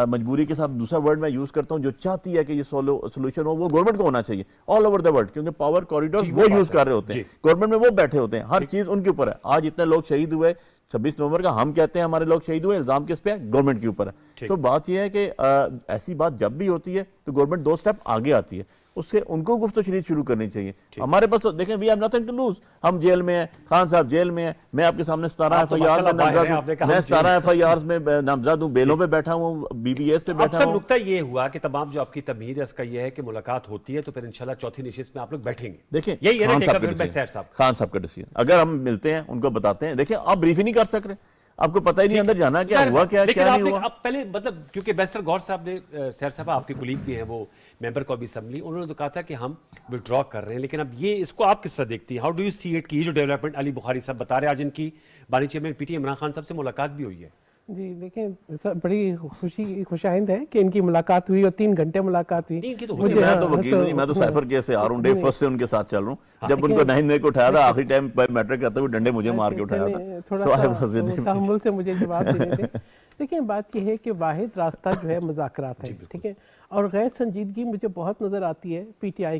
E: मजबूरी के साथ दूसरा वर्ड मैं यूज करता हूं, जो चाहती है कि ये सोल्यूशन हो, वो गवर्नमेंट को होना चाहिए ऑल ओवर द वर्ल्ड, क्योंकि पावर कॉरिडोर वो यूज कर रहे होते हैं, गवर्नमेंट में वो बैठे होते हैं, हर चीज उनके ऊपर है। आज इतने लोग शहीद हुए 26 नवंबर का, हम कहते हैं हमारे लोग शहीद हुए, इल्जाम किस पे है? गवर्नमेंट के ऊपर है। तो बात यह है कि ऐसी बात जब भी होती है तो गवर्नमेंट 2 स्टेप आगे आती है। उससे उनको गुफ्तशरीद शुरू करनी चाहिए। हमारे पास तो देखें, we have nothing to lose. हम जेल में हैं, खान साहब जेल में हैं, मैं आपके सामने 17 FIR में नामजद हूं, मैं 17 FIR में नामजद हूं, बेलों पे बैठा हूं, BBS पे बैठा हूं।
B: नुकता ये हुआ कि तमाम जो आपकी तमहीद है उसका ये है कि मुलाकात होती है तो फिर इंशाल्लाह चौथी नशिस्त में आप लोग बैठेंगे।
E: देखिए
B: यही है
E: खान
B: ना
E: साहब का डिसीजन, अगर हम मिलते हैं उनको बताते हैं, देखिए आप ब्रीफ ही नहीं कर सक रहे, आपको पता ही नहीं अंदर जाना क्या हुआ क्या नहीं हुआ।
B: अब पहले मतलब क्योंकि बैरिस्टर गौर साहब ने सैर साहब आपके कुलीग भी हैं, वो मेंबर कौमी असेंबली, उन्होंने तो कहा था कि हम विड्रॉ कर रहे हैं, लेकिन अब ये इसको आप किस तरह देखती हैं? How do you see it कि ये जो डेवलपमेंट अली बुखारी साहब बता रहे हैं, आज इनकी बानी चेयरमैन PTI इमरान खान साहब से मुलाकात भी हुई है।
F: जी देखें, बड़ी खुशाइंद है कि इनकी मुलाकात हुई और 3 घंटे मुलाकात हुई।
E: मैं तो वकील नहीं, मैं तो साइफर केस से आ रहा हूं, डे फर्स्ट से उनके साथ चल रहा हूं। जब उनको 9 मई को उठाया था, आखिरी टाइम मैट्रिक करते हुए डंडे मुझे मार के उठाया था।
F: थोड़ा तहम्मुल से मुझे जवाब देने थे। देखिए बात यह है कि वाहिद रास्ता जो है मुज़ाकरात है, ठीक है, और गैर संजीदगी मुझे बहुत नज़र आती है PTI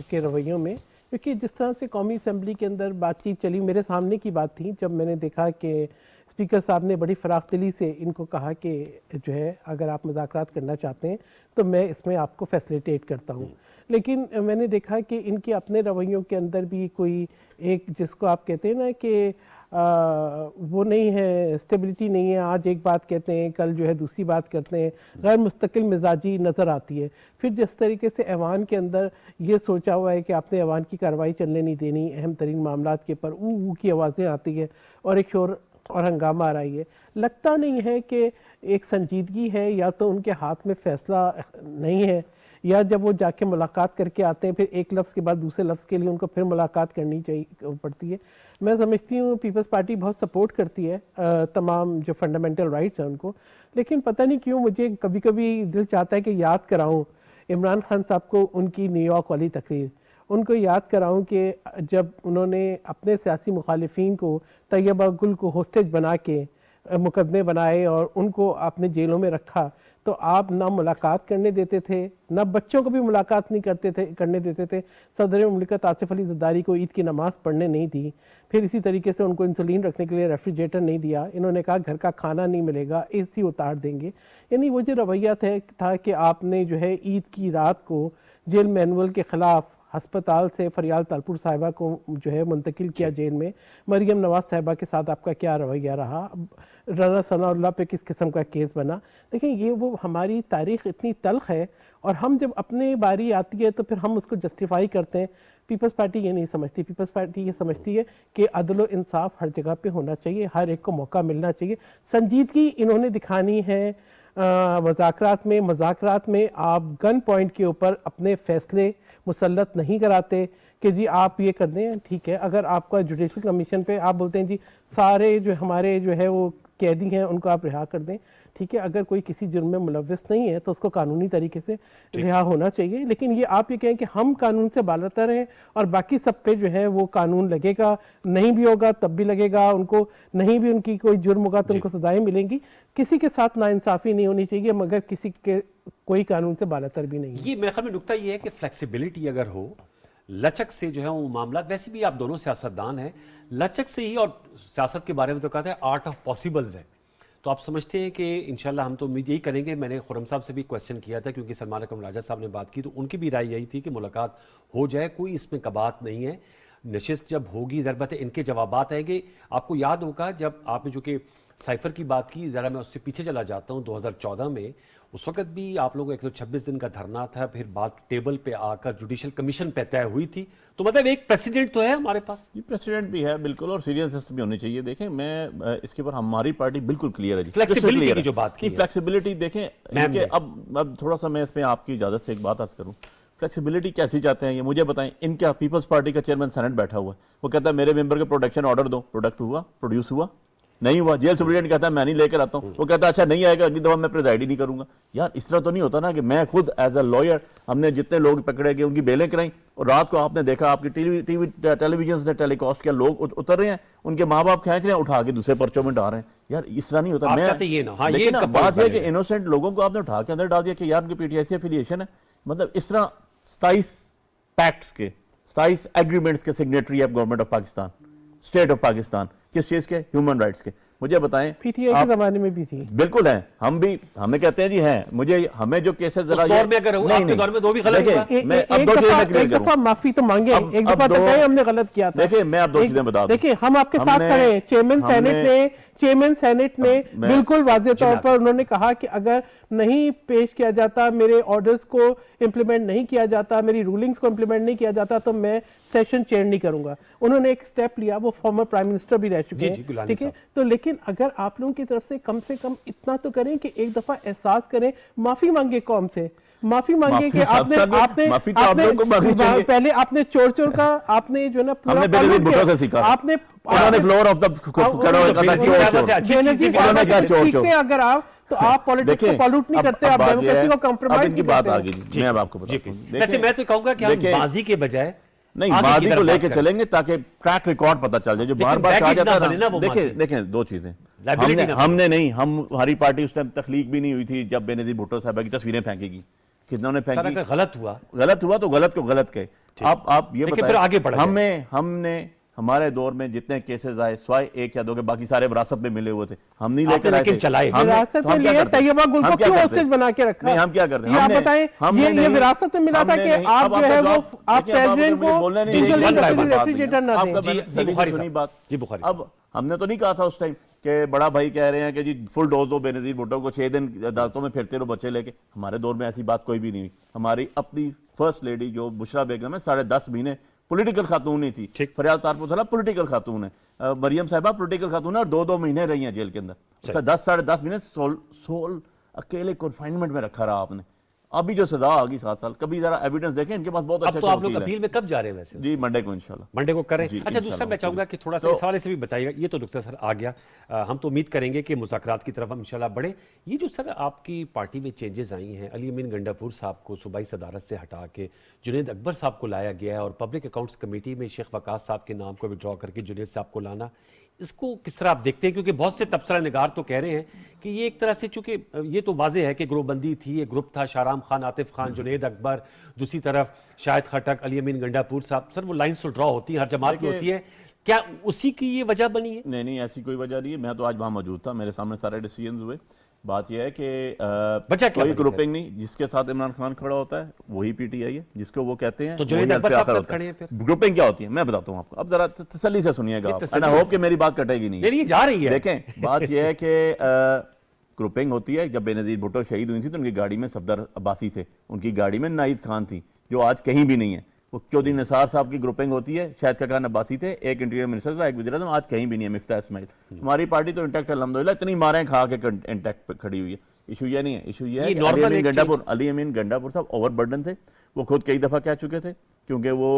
F: के रवैयों में, क्योंकि जिस तरह से कौमी असेंबली के अंदर बातचीत चली, मेरे सामने की बात थी जब मैंने देखा कि स्पीकर साहब ने बड़ी फ़राख दिली से इनको कहा कि जो है अगर आप मुज़ाकरात करना चाहते हैं तो मैं इसमें आपको फैसिलिटेट करता हूँ, लेकिन मैंने देखा कि इनके अपने रवैयों के अंदर भी कोई एक जिसको आप कहते हैं ना कि वो नहीं है, स्टेबिलिटी नहीं है। आज एक बात कहते हैं, कल जो है दूसरी बात करते हैं, गैर मुस्तकिल मिजाजी नज़र आती है। फिर जिस तरीके से ऐवान के अंदर ये सोचा हुआ है कि आपने ऐवान की कार्रवाई चलने नहीं देनी, अहम तरीन मामलात के पर ऊ की आवाज़ें आती है और एक शोर और हंगामा आ रही है। लगता नहीं है कि एक संजीदगी है, या तो उनके हाथ में फैसला नहीं है, या जब वो जाके मुलाकात करके आते हैं फिर एक लफ्ज़ के बाद दूसरे लफ्ज़ के लिए उनको फिर मुलाकात करनी चाहिए पड़ती है। मैं समझती हूँ पीपल्स पार्टी बहुत सपोर्ट करती है तमाम जो फंडामेंटल राइट्स हैं उनको, लेकिन पता नहीं क्यों मुझे कभी कभी दिल चाहता है कि याद कराऊँ इमरान खान साहब को उनकी न्यूयॉर्क वाली तकरीर, उनको याद कराऊं कि जब उन्होंने अपने सियासी मुखालिफिन को तैयबा गुल को होस्टेज बना के मुकदमे बनाए और उनको अपने जेलों में रखा, तो आप ना मुलाकात करने देते थे, ना बच्चों को भी मुलाकात नहीं करने देते थे। सदर मुमलिकत आसिफ अली ज़रदारी को ईद की नमाज़ पढ़ने नहीं दी, फिर इसी तरीके से उनको इंसुलिन रखने के लिए रेफ्रिजरेटर नहीं दिया। इन्होंने कहा घर का खाना नहीं मिलेगा, AC उतार देंगे। यानी वो जो रवैया था कि आपने जो है ईद की रात को जेल मैनुअल के ख़िलाफ़ हस्पताल से फरियाल तालपुर साहिबा को जो है मुंतकिल किया जेल में, मरियम नवाज साहिबा के साथ आपका क्या रवैया रहा, राना सनाउल्लाह पे किस किस्म का केस बना। देखिए ये वो हमारी तारीख़ इतनी तल्ख़ है, और हम जब अपनी बारी आती है तो फिर हम उसको जस्टिफाई करते हैं। पीपल्स पार्टी ये नहीं समझती, पीपल्स पार्टी ये समझती है कि अदल व इंसाफ हर जगह पे होना चाहिए, हर एक को मौका मिलना चाहिए। संजीदगी इन्होंने दिखानी है मज़ाकरात में आप गन पॉइंट के ऊपर अपने फैसले मुसल्लत नहीं कराते कि जी आप ये कर दें, ठीक है। अगर आपका जुडिशल कमीशन पे आप बोलते हैं जी सारे जो हमारे जो है वो कैदी हैं उनको आप रिहा कर दें, ठीक है। अगर कोई किसी जुर्म में मुलव्वस नहीं है तो उसको कानूनी तरीके से रिहा होना चाहिए, लेकिन ये आप ये कहें कि हम कानून से बालतर हैं और बाकी सब पे जो है वो कानून लगेगा, नहीं भी होगा तब भी लगेगा, उनको नहीं भी उनकी कोई जुर्म होगा तो उनको सजाएं मिलेंगी। किसी के साथ नाइंसाफ़ी नहीं होनी चाहिए, मगर किसी के कोई कानून से बालतर भी नहीं है।
B: ये मेरे ख्याल में नुकता ये है कि फ्लेक्सिबिलिटी अगर हो, लचक से जो है वो मामला, वैसे भी आप दोनों सियासतदान हैं, लचक से ही, और सियासत के बारे में तो कहते हैं आर्ट ऑफ पॉसिबल्स है, तो आप समझते हैं कि इंशाल्लाह हम तो उम्मीद यही करेंगे। मैंने खुर्रम साहब से भी क्वेश्चन किया था क्योंकि सलमान अकरम राजा साहब ने बात की तो उनकी भी राय यही थी कि मुलाकात हो जाए, कोई इसमें कबात नहीं है। नशिस्त जब होगी ज़रबत इनके जवाबात आएंगे। आपको याद होगा जब आपने जो कि साइफर की बात की, ज़रा मैं उससे पीछे चला जाता हूँ 2014 में, उस वक्त भी आप लोगों को 126 दिन का धरना था, फिर बात टेबल पे आकर जुडिशल कमीशन पे तय हुई थी। तो मतलब एक प्रेसिडेंट तो है हमारे पास,
E: ये प्रेसिडेंट भी है बिल्कुल, और सीरियसनेस भी होनी चाहिए। देखें मैं इसके ऊपर हमारी पार्टी बिल्कुल क्लियर है जी,
B: फ्लेक्सिबिलिटी की जो बात की,
E: फ्लेक्सिबिलिटी देखें इनके, अब थोड़ा सा मैं इसमें आपकी इजाजत से एक बात अर्ज करूं, फ्लेक्सिबिलिटी कैसी चाहते हैं ये मुझे बताएं। इनका पीपल्स पार्टी का चेयरमैन सेनेट बैठा हुआ है, वो कहता है मेरे मेंबर के प्रोटेक्शन ऑर्डर दो, प्रोडक्ट हुआ, प्रोड्यूस हुआ नहीं हुआ, जेल सुप्रीडेंट कहता है मैं नहीं लेकर आता हूं, वो कहता है अच्छा नहीं आएगा अगली दफा मैं प्रिजाइड ही नहीं करूंगा। यार इस तरह तो नहीं होता ना कि मैं खुद एज अ लॉयर, हमने जितने लोग पकड़े गए उनकी बेलें कराई, और रात को आपने देखा आपकी टेलीविजन ने टेलीकास्ट किया, लोग उतर रहे हैं, उनके माँ बाप खींच रहे हैं, उठा के दूसरे पर्चों में डाल रहे हैं। यार इस तरह नहीं होता। मैं बात यह कि इनोसेंट लोगों को आपने उठा के अंदर डाल दिया कि यार उनकी PTI से एफिलिएशन है। मतलब इस तरह 27 पैक्ट्स के 27 एग्रीमेंट्स के सिग्नेटरी है government of Pakistan, state of Pakistan, किस चीज के, ह्यूमन राइट्स के। मुझे बताएं,
F: पीटीआई के जमाने में भी थी,
E: बिल्कुल है, हमें कहते हैं जी हैं, मुझे हमें जो केसेस जरा
B: उस दौर में अगर आपके दौर में दो भी गलत हुआ।
E: मैं अब दो चीजें क्लियर करूं।
F: दफा माफी तो मांगे, एक दफा तो कहे हमने गलत किया था।
E: देखिए मैं आप दो चीजें बता दूं।
F: देखिए हम आपके साथ खड़े हैं। चेयरमैन सेनेट ने बिल्कुल वाज़ेह तौर पर उन्होंने कहा कि अगर नहीं पेश किया जाता, मेरे ऑर्डर्स को इंप्लीमेंट नहीं किया जाता, मेरी रूलिंग्स को इंप्लीमेंट नहीं किया जाता, तो मैं सेशन चेयर नहीं करूंगा। उन्होंने एक स्टेप लिया, वो फॉर्मर प्राइम मिनिस्टर भी रह चुके हैं, ठीक है। तो लेकिन अगर आप लोगों की तरफ से कम इतना तो करें कि एक दफा एहसास करें, माफी मांगे कौम से, माफी मांगे कि आपने पहले आपने चोर का आपने जो ना पूरा आपने
E: फ्लोर ऑफ
F: अगर आप तो आप पॉलिटिक्स को पॉल्यूट नहीं करते, आप डेमोक्रेसी को कॉम्प्रोमाइज नहीं
E: बात
F: करते।
E: आ गई। मैं अब आपको बताता हूं,
B: वैसे मैं तो कहूंगा कि हम बाजी के बजाय
E: नहीं बाजी को लेके चलेंगे ताकि ट्रैक रिकॉर्ड पता चल जाए, जो बार बार कहा जाता है। देखिए दो चीजें हमने नहीं, हमारी पार्टी उस टाइम तख्लीक भी नहीं हुई थी जब बेनजीर भुट्टो साहब की तस्वीरें फेंकेगी, कितनों ने फेंकी।
B: गलत हुआ
E: तो गलत को गलत कहे। आप ये
B: बताइए, फिर आगे बढ़ा
E: हमने हमारे दौर में जितने केसेस आए स्वाय एक या दो के, बाकी सारे विरासत में मिले हुए थे, हम नहीं लेकर आए थे।
F: विरासत में लिए तैयबा गुल को क्यों होस्टेज बना के रखा?
E: नहीं, हम क्या करते हैं?
F: आप बताएं, ये विरासत में मिला था कि आप जो है वो आप प्रेसिडेंट को रेफ्रिजरेटर ना दें।
E: अब हमने तो नहीं कहा था उस टाइम कि बड़ा भाई कह रहे हैं कि जी फुल डोज दो बेनजीर भुट्टो को, 6 दिन अदालतों में फिरते रहो बच्चे लेके। हमारे दौर में ऐसी बात कोई भी नहीं हुई। हमारी अपनी फर्स्ट लेडी जो बुशरा बेगम है, 10.5 महीने पॉलिटिकल खातून ही थी। फरियाद तारपुर साहब पॉलिटिकल खातून है, मरियम साहिबा पॉलिटिकल खातून है, और 2 महीने रही हैं जेल के अंदर। 10-10.5 महीने सोल अकेले कन्फाइनमेंट में रखा रहा आपने। अभी जो सजा आ गई 7 साल, कभी जरा एविडेंस देखें, इनके पास बहुत अच्छा।
B: तो आप लोग अपील में कब जा रहे हैं वैसे?
E: जी मंडे को इंशाल्लाह,
B: मंडे को करें। अच्छा, दूसरा मैं चाहूंगा कि थोड़ा सा इस हवाले से भी बताइएगा। ये तो डॉक्टर सर आ गया, हम तो उम्मीद करेंगे कि मुज़ाकरात की तरफ हम इंशाल्लाह बढ़े। ये जो सर आपकी पार्टी में चेंजेस आई हैं, अली अमीन गंडापुर साहब को सूबाई सदारत से हटा के जुनेद अकबर साहब को लाया गया है, और पब्लिक अकाउंट्स कमेटी में शेख वकास साहब के नाम को विड्रॉ करके जुनेद साहब को लाना, इसको किस तरह आप देखते हैं? क्योंकि बहुत से तबसरा निगार तो कह रहे हैं कि ये एक तरह से, चूंकि ये तो वाज़ेह है कि ग्रोहबंदी थी, ये ग्रुप था, शाहराम खान, आतिफ खान, जुनेद अकबर, दूसरी तरफ शाहिद खटक, अली अमीन गंडापुर साहब। सर वो लाइन्स तो ड्रॉ होती है, हर जमात में होती है, क्या उसी की ये वजह बनी है?
E: नहीं, ऐसी कोई वजह नहीं है। मैं तो आज वहां मौजूद था, मेरे सामने सारे डिसीजन हुए। बात यह है कि कोई ग्रुपिंग नहीं, जिसके साथ इमरान खान खड़ा होता है वही पीटीआई है, जिसको वो कहते हैं।
B: तो जुनेद अकबर साहब खड़े हैं फिर?
E: ग्रुपिंग क्या होती है मैं बताता हूँ आपको, अब जरा तसल्ली से सुनिएगा। आई होप कि मेरी बात कटेगी नहीं,
B: ये जा रही है।
E: देखें बात यह है कि ग्रुपिंग होती है। जब बेनजीर भुट्टो शहीद हुई थी तो उनकी गाड़ी में सफदर अब्बासी थे, उनकी गाड़ी में नाहिद खान थी, जो आज कहीं भी नहीं है। वो चौधरी निसार साहब की ग्रुपिंग होती है, शाहिद खान अब्बासी थे, एक इंटीरियर मिनिस्टर था, एक वज़ीर आज़म, आज कहीं भी नहीं है मिफ्ता इस्माइल। हमारी पार्टी तो इंटैक्ट अल्हम्दुलिल्लाह, इतनी मारें खा के इंटैक्ट खड़ी हुई है। इशू ये नहीं है, इशू ये है कि अली अमीन गंडापुर साहब ओवरबर्डन थे। वो खुद कई दफ़ा कह चुके थे, क्योंकि वो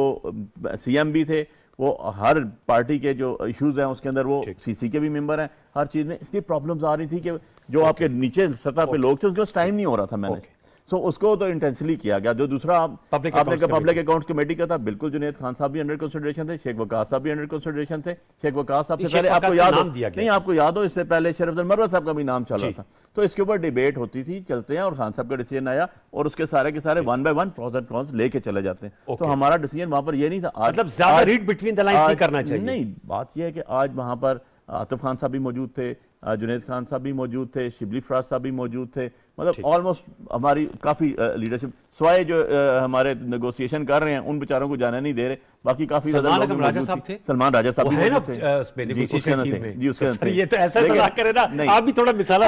E: सीएम भी थे, वो हर पार्टी के जो इश्यूज हैं उसके अंदर वो सीसी के भी मेंबर हैं, हर चीज़ में इसकी प्रॉब्लम्स आ रही थी कि जो आपके नीचे सतह पे लोग थे उनके पास टाइम नहीं हो रहा था मैनेज। सो उसको तो इंटेंशनली किया गया। जो दूसरा आपने कहा पब्लिक अकाउंट्स कमेटी का था, बिल्कुल जुनेद खान साहब भी अंडर कंसिडरेशन थे, शेख वकास साहब भी अंडर कंसिडरेशन थे। शेख वकास साहब से पहले आपको याद हो, नहीं आपको याद हो, इससे पहले शरफ मरवत साहब का भी नाम चल रहा था। तो इसके ऊपर डिबेट होती थी, चलते हैं, और खान साहब का डिसीजन आया, और उसके सारे के सारे 1 by 1 प्रोस एंड कॉन्स लेके चले जाते हैं। तो हमारा डिसीजन वहां पर ये नहीं था।
B: मतलब ज्यादा रीड बिटवीन द लाइंस नहीं करना चाहिए।
E: नहीं, बात यह है कि आज वहां पर आतिफ खान साहब भी मौजूद थे, जुनेद खान साहब भी मौजूद थे, शिबली फराज साहब भी मौजूद थे। मतलब ऑलमोस्ट हमारी काफी लीडरशिप, स्वाय जो हमारे नेगोशिएशन कर रहे हैं उन बेचारों को जाने नहीं दे रहे। बाकी काफी
B: सलमान राजा साहब थे,
E: सलमान राजा साहब
B: है ना नेगोशिएशन टीम में। जी उसके ये तो ऐसा तो ना करे ना, आप भी थोड़ा मिसाल।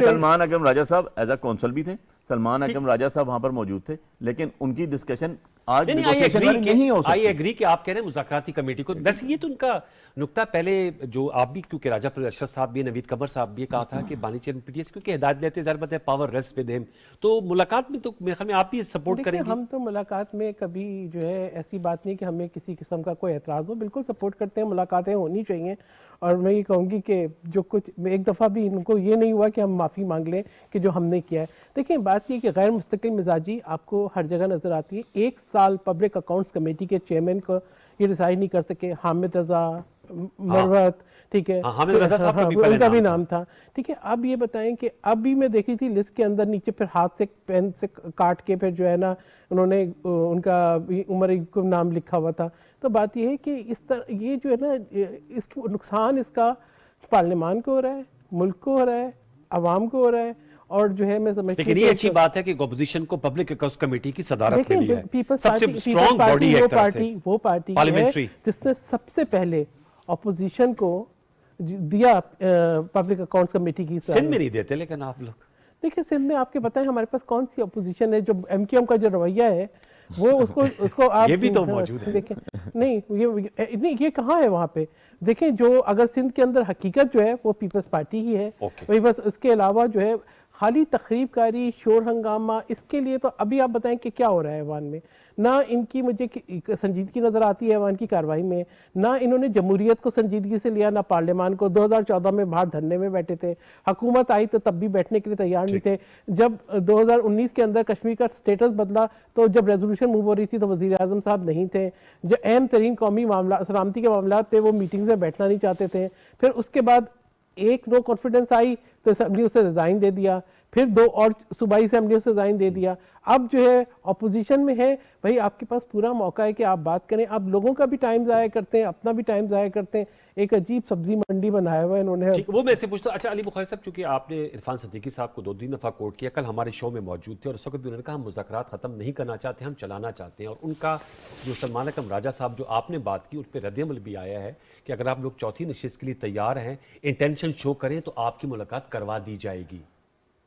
E: सलमान अकरम राजा साहब एज अ कौंसल भी थे, सलमान अकरम राजा साहब वहां पर मौजूद थे, लेकिन उनकी डिस्कशन आज नहीं हो सकती।
B: आई एग्री कि आप कह रहे हैं मुज़ाकराती कमेटी को, वैसे ये तो उनका नुक्ता पहले जो आप भी, क्योंकि राजा अशरफ साहब भी, नवीद कमर साहब भी कहा था कि बानी चेयरमैन पीटीएस क्योंकि हिदायत देते ज़रूरत है, पावर रेस्ट विद हिम। तो मुलाकात में तो मेरे ख्याल में आप भी सपोर्ट करेंगे।
F: हम तो मुलाकात में कभी जो है ऐसी बात नहीं कि हमें किसी किस्म का कोई एतराज़ हो, बिल्कुल सपोर्ट करते हैं, मुलाकातें होनी चाहिए। और मैं ये कहूँगी कि जो कुछ एक दफ़ा भी इनको ये नहीं हुआ कि हम माफ़ी मांग लें कि जो हमने किया है। देखिए बात ये कि गैर मुस्तकिल मिजाजी आपको हर जगह नज़र आती है। 1 साल पब्लिक अकाउंट्स कमेटी के चेयरमैन को ये रिजाइन नहीं कर सके, हामिद रजा मरवत, ठीक है,
B: हामिद रजा साहब
F: उनका भी नाम था, ठीक है। अब ये बताएं कि अब भी मैं देखी थी लिस्ट के अंदर नीचे फिर हाथ से पेन से काट के फिर जो है ना उन्होंने उनका उमर को नाम लिखा हुआ था। तो तो बात यह है कि इस तरह ये जो है ना, इसको नुकसान इसका पार्लियामान को हो रहा है, मुल्क को हो रहा है, आवाम को हो रहा है, और जो है मैं समझती हूं
B: लेकिन ये अच्छी बात है कि अपोजिशन को पब्लिक अकाउंट्स कमेटी की सदारत मिली है।
F: पीपल्स
B: सबसे
F: पार्टी,
B: स्ट्रांग बॉडी है एक तरह से,
F: वो पार्टी है
B: पार्लियामेंट्री,
F: जिसने सबसे पहले अपोजिशन को दिया पब्लिक अकाउंट्स कमेटी की।
B: सिंध में नहीं देते लेकिन आप लोग
F: देखिए, सिंध में आपके पता है हमारे पास कौन सी अपोजिशन है? जो एमक्यूएम का जो रवैया है वो उसको आप
B: ये भी तो मौजूद है।
F: देखें, नहीं ये कहाँ है वहाँ पे? देखें, जो अगर सिंध के अंदर हकीकत जो है वो पीपल्स पार्टी ही है। वही बस, इसके अलावा जो है खाली तखरीबकारी, शोर हंगामा, इसके लिए तो अभी आप बताएं कि क्या हो रहा है ऐवान में? ना इनकी मुझे संजीदगी नजर आती है ऐवान की कार्रवाई में, ना इन्होंने जमहूरियत को संजीदगी से लिया, ना पार्लियामान को। 2014 में बाहर धरने में बैठे थे, हुकूमत आई तो तब भी बैठने के लिए तैयार नहीं थे। जब 2019 के अंदर कश्मीर का स्टेटस बदला तो जब रेजोल्यूशन मूव हो रही थी तो वजीर आजम साहब नहीं थे। जो अहम तरीन कौमी मामला, सलामती के मामला थे, वो मीटिंग्स में बैठना नहीं चाहते थे। फिर उसके बाद एक नो कॉन्फिडेंस आई तो असेंबली उसे रिजाइन दे दिया, फिर 2 और सूबाई असेंबली उसे रिजाइन दे दिया। अब जो है अपोजिशन में है, भाई आपके पास पूरा मौका है कि आप बात करें। आप लोगों का भी टाइम ज़ाया करते हैं, अपना भी टाइम ज़ाया करते हैं। एक अजीब सब्जी मंडी बनाया हुआ है इन्होंने।
B: ठीक, वो मैं से पूछता हूं। अच्छा अली बुखारी साहब, चूंकि आपने इरफान सिद्दीकी साहब को 2-3 दफा कोट किया, कल हमारे शो में मौजूद थे और उस वक्त भी उन्होंने कहा हम मुज़ाकरात खत्म नहीं करना चाहते, हम चलाना चाहते हैं। और उनका जो सलमान अकरम राजा साहब जो आपने बात की उस पर रद्द-ए-अमल भी आया है कि अगर आप लोग चौथी नशिस्त के लिए तैयार हैं, इंटेंशन शो करें तो आपकी मुलाकात करवा दी जाएगी।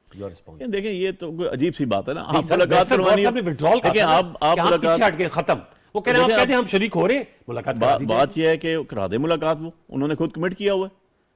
B: Your response?
E: देखिए, ये तो कोई अजीब सी बात है ना। आप
B: मुलाकात करवानी है, विड्रॉल
E: देखिए, आप
B: मुलाकात पीछे हट गए, खत्म। वो कह रहे हैं, आप कहते हैं हम शरीक हो रहे हैं, मुलाकात करा दी
E: बात यह है कि करा दे मुलाकात, वो उन्होंने खुद कमिट किया हुआ है।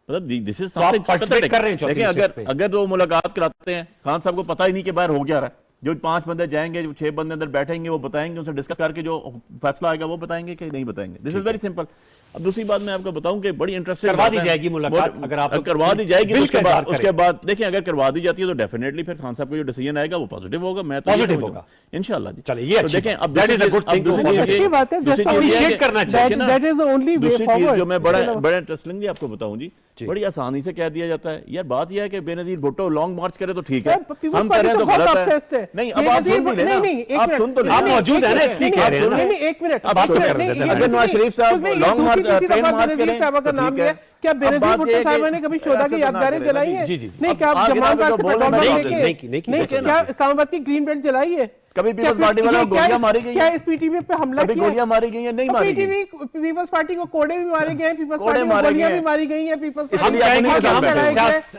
E: मतलब दिस इज
B: आप पार्टिसिपेट कर रहे हैं चौथी नशिस्त पे।
E: अगर वो मुलाकात कराते हैं, खान साहब को पता ही नहीं कि बाहर हो क्या रहा है। जो 5 बंदे जाएंगे, जो 6 बंदे अंदर बैठेंगे, वो बताएंगे, उनसे डिस्कस करके जो फैसला आएगा वो बताएंगे कि नहीं बताएंगे। This is very simple. अब दूसरी बात मैं आपको बताऊं कि बड़ी इंटरेस्टिंग
B: करवा दी जाएगी मुलाकात, अगर आप
E: करवा दी जाएगी तो उसके बाद देखिए, अगर करवा दी जाती है तो डेफिनेटली फिर खान साहब का जो डिसीजन आएगा वो पॉजिटिव होगा। मैं तो
B: पॉजिटिव होगा
E: इंशाल्लाह जी।
B: चलिए, ये अच्छी
E: देखें, अब
B: that is a good thing,
F: अच्छी बात है,
B: अप्रिशिएट करना चाहिए।
F: That is the only way forward.
E: जो मैं बड़ा इंटरेस्टिंग आपको बताऊं जी, बड़ी आसानी से कह दिया जाता है यार। बात यह है कि बेनजीर भुट्टो लॉन्ग मार्च करे तो ठीक है, हम करें तो गलत है। नहीं, अब आप सुन भी लेना, आप सुन तो
B: आप मौजूद है ना, इसलिए कह रहे हैं ना।
F: नहीं, एक मिनट,
B: अब बात तो कर रहे थे।
E: अगर नवाज शरीफ साहब लॉन्ग मार्च ट्रेन मार्च करें
F: का नाम लिया, क्या बेनजीर भुट्टो साहब ने कभी शोधा की यादगारें जलाई है? नहीं, क्या जमान बाग से पेट्रोल नहीं, क्या इस्लामाबाद की ग्रीन बेल्ट जलाई है?
E: कभी पीपल्स पार्टी वालों को गोलियां मारी गई
F: क्या इस पीटीवी पे हमला
E: कभी गोलियां मारी गई है? नहीं मारी गई।
F: पीपल्स पार्टी को कोड़े भी मारे गए, पीपल्स पार्टी को गोलियां भी मारी गई हैं। पीपल्स
B: हम कहेंगे कि हम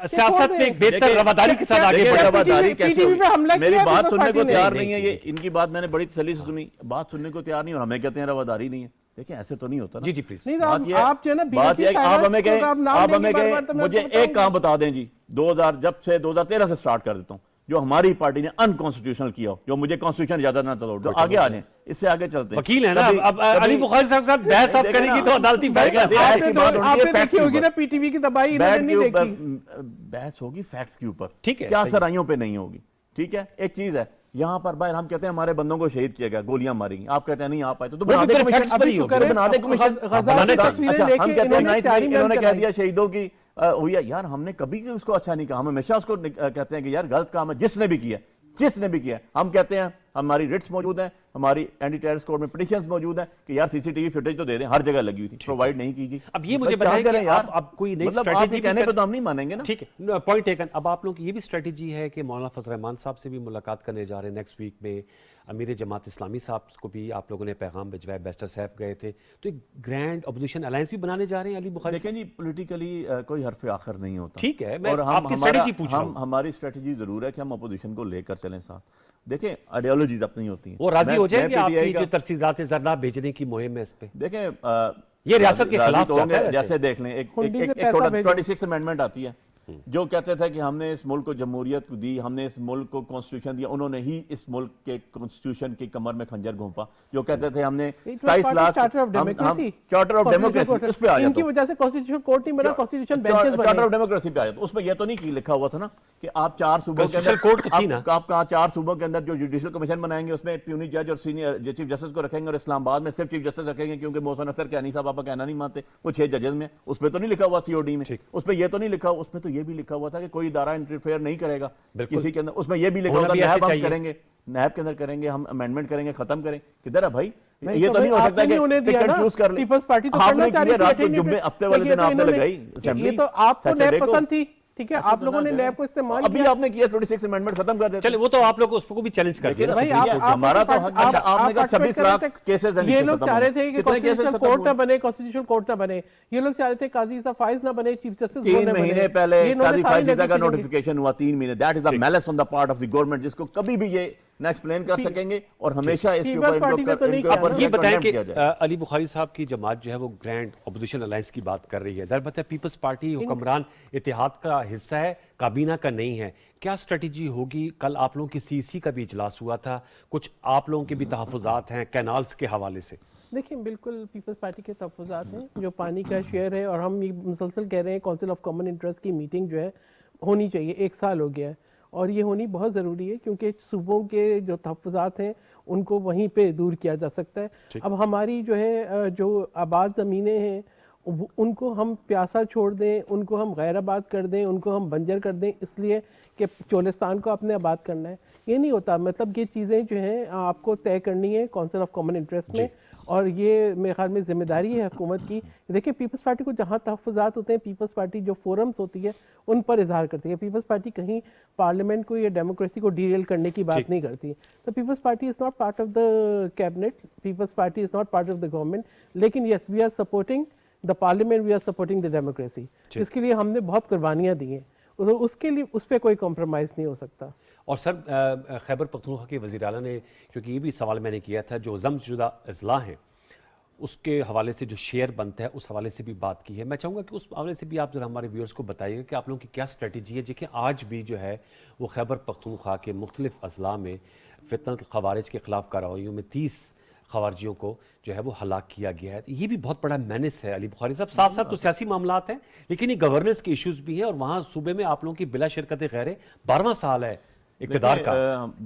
B: सियासत में एक बेहतर रवादारी के साथ आगे बढ़े।
E: रवादारी कैसे
F: टीवी पे हमला
E: मेरी
F: किया,
E: बात
F: पीपल्स
E: सुनने को
F: पार्टी ने।
E: तैयार नहीं है। ये इनकी बात मैंने बड़ी तसल्ली से सुनी, बात सुनने को तैयार नहीं और हमें कहते हैं रवादारी नहीं है। देखिए, ऐसे तो नहीं होता ना।
B: जी प्लीज।
F: नहीं,
E: बात ये
F: आप जो है ना,
E: बात ये आप हमें कहें, आप हमें कहें,
F: तो
E: मुझे एक काम बता दें जी, 2000 जब से 2013 से स्टार्ट कर देता हूं, जो हमारी पार्टी ने अनकॉन्स्टिट्यूशनल किया हो, जो मुझे कॉन्स्टिट्यूशन इजाजत ना तो आगे आ जाए, इससे आगे चलते हैं।
B: वकील है ना, अब अली बुखारी साहब के साथ बहस आप करेंगी तो अदालती फैसला
F: आपने देखी होगी ना पीटीवी की दबाई, इन्होंने नहीं देखी।
E: बहस होगी फैक्ट्स के ऊपर,
B: ठीक है,
E: क्या सराइयों पे नहीं होगी। ठीक है, एक चीज है, यहाँ पर बाहर हम कहते हैं हमारे बंदों को शहीद किया गया, गोलियां मारी गई, आप कहते हैं नहीं आप आए तो बना दे कमीशन, बना दे कमीशन। अच्छा, हम कहते हैं इन्होंने कह दिया शहीदों की हुई है। यार हमने कभी उसको अच्छा नहीं कहा, हम हमेशा उसको कहते हैं कि यार गलत काम है जिसने भी किया, जिसने भी किया। हम कहते हैं हमारी रिट्स मौजूद है, हमारी एंटी टेररिस्ट कोड में पिटीशंस मौजूद है कि यार सीसीटीवी फुटेज तो दे दें, हर जगह लगी हुई थी, प्रोवाइड नहीं की गई।
B: अब ये मुझे बताएं कि आप कोई नई स्ट्रेटजी
E: कहने पे तो हम नहीं मानेंगे ना।
B: ठीक है, पॉइंट टेकन। अब आप लोग की ये भी स्ट्रेटजी है कि मौलाना फजल रहमान साहब से भी मुलाकात करने जा रहे हैं नेक्स्ट वीक में, अमीर जमात इस्लामी साहब को भी आप लोगों ने पैगाम भिजवाया, बेस्टर साहब गए थे, तो एक ग्रैंड अपोजिशन अलायंस भी बनाने जा रहे हैं अली बुखारी।
E: देखें जी, पॉलिटिकली कोई हरफ आखिर नहीं होता।
B: ठीक है, मैं आपकी स्ट्रेटजी पूछ रहा हूं।
E: हमारी स्ट्रेटजी जरूर है कि हम अपोजिशन को लेकर चलें साथ। देखें, आइडियोलॉजीज अपनी होती हैं,
B: वो राजी हो जाएंगे आपकी जो तरसीजात ज़रना भेजने की मुहिम है इस पे?
E: देखें,
B: ये रियासत के खिलाफ जाता है।
E: जैसे देख लें, एक छोटा 26 अमेंडमेंट आती है जो कहते थे कि हमने इस मुल्क को जमहूरियत दी, हमने इस मुल्क को कॉन्स्टिट्यूशन दिया, उन्होंने ही इस मुल्क के कॉन्स्टिट्यूशन की कमर में खंजर घोंपा। जो कहते थे हमने 27 लाख चार्टर ऑफ डेमोक्रेसी, उस पे आ जाता,
F: इनकी वजह से कॉन्स्टिट्यूशन कोर्ट नहीं बना, कॉन्स्टिट्यूशन बेंचेस बने,
E: चार्टर ऑफ डेमोक्रेसी पे आ जाता। उसमें यह तो नहीं लिखा हुआ था ना कि आप 4 सूबों के अंदर
B: कोर्ट थी ना,
E: आप 4 सूबों के अंदर जो जुडिशियल कमीशन बनाएंगे उसमें प्यूनी जज और सीनियर चीफ जस्टिस को रखेंगे और इस्लामाबाद में सिर्फ चीफ जस्टिस रखेंगे, क्योंकि मोहसिन अख्तर कैनी साहब आपका कहना नहीं मानते, वो 6 जजेस में। उसमें तो नहीं लिखा हुआ सीओडी में, उसमें यह तो नहीं लिखा, उसमें तो यह भी लिखा हुआ था कि कोई इदारा इंटरफेयर नहीं करेगा किसी के अंदर। उसमें यह भी लिखा होगा नैब हम करेंगे, नैब के अंदर करेंगे, हम अमेंडमेंट करेंगे, खत्म करें। किधर है भाई, ये तो नहीं हो सकता कि कंफ्यूज कर ले।
F: पीपल्स पार्टी तो
E: आपने किया रात को जुम्मे हफ्ते वाले दिन आपने लगाई असेंबली,
F: ये तो आपको नैब पसंद थी, ठीक है, आप लोगों ने नैब को इस्तेमाल
E: अभी आपने किया 26 अमेंडमेंट खत्म कर देते।
B: चलिए वो तो आप लोग उसको भी चैलेंज करके
F: भाई
E: हमारा तो हक। अच्छा आपने कहा 26 लाख केसेस
F: ये लोग चाह रहे थे कि कॉन्स्टिट्यूशनल कोर्ट ना बने, कॉन्स्टिट्यूशनल कोर्ट ना बने, ये लोग चाह रहे थे काजी फाइज ना बने, चीफ जस्टिस
E: 3 महीने पहले काजी फाइज का नोटिफिकेशन हुआ, 3 महीने। That is the malice on the part of the government, जिसको कभी भी ये ना एक्सप्लेन कर सकेंगे और हमेशा इसके ऊपर
B: ये बताएं कि अली बुखारी साहब की जमात जो है वो ग्रैंड ऑपोजिशन अलायंस की बात कर रही है, ज़ाहिर बात है पीपल्स पार्टी हुक्मरान इत्तेहाद का हिस्सा है, काबीना का नहीं है। क्या स्ट्रेटजी होगी? कल आप लोगों की सीसी का भी इजलास हुआ था, कुछ आप लोगों के भी तहफ़्फ़ुज़ात हैं कैनाल्स के हवाले से।
F: देखिए बिल्कुल पीपल्स पार्टी के तहफ़्फ़ुज़ात हैं, जो पानी का शेयर है, और हम ये मुसलसल कह रहे हैं काउंसिल ऑफ कॉमन इंटरेस्ट की मीटिंग जो है होनी चाहिए, 1 साल हो गया है और ये होनी बहुत ज़रूरी है, क्योंकि सूबों के जो तहफ़्फ़ुज़ात हैं उनको वहीं पे दूर किया जा सकता है। अब हमारी जो है जो आबाद ज़मीनें हैं उनको हम प्यासा छोड़ दें, उनको हम गैर आबाद कर दें, उनको हम बंजर कर दें इसलिए कि चोलिस्तान को अपने आबाद करना है, ये नहीं होता। मतलब ये चीज़ें जो हैं आपको तय करनी है काउंसिल ऑफ कॉमन इंटरेस्ट में, और ये मेरे ख्याल में जिम्मेदारी है हुकूमत की। देखिए पीपल्स पार्टी को जहाँ तहफ़्फ़ुज़ात होते हैं, पीपल्स पार्टी जो फोरम्स होती है उन पर इजहार करती है। पीपल्स पार्टी कहीं पार्लियामेंट को या डेमोक्रेसी को डीरेल करने की बात नहीं करती। तो Peoples Party is not part of the cabinet, Peoples Party is not part of the government, लेकिन yes we are supporting the parliament, we are supporting the democracy. इसके लिए हमने बहुत कुर्बानियाँ दी हैं, तो उसके लिए उस पर कोई कॉम्प्रोमाइज़ नहीं हो सकता।
B: और सर खैबर पख्तूनख्वा के वज़ीर आला ने, क्योंकि ये भी सवाल मैंने किया था, जो ज़म्मशुदा अजला हैं उसके हवाले से जो शेयर बनता है उस हवाले से भी बात की है। मैं चाहूँगा कि उस हवाले से भी आप जरा हमारे व्यूअर्स को बताइएगा कि आप लोगों की क्या स्ट्रेटजी है। देखिए आज भी जो है वो खैबर पख्तूनख्वा के मुख्तलिफ अजला में फितनत खवारिज के ख़िलाफ़ कार्रवाइयों में 30 खवारजियों को जो है वो हलाक किया गया है। ये भी बहुत बड़ा मैनेस है अली बुखारी साहब। साथ साथ तो सियासी मामलात हैं, लेकिन ये गवर्नेंस के इश्यूज़ भी हैं, और वहाँ सूबे में आप लोगों की बिला शिरकत गैर 12वां साल है इक़्तिदार का।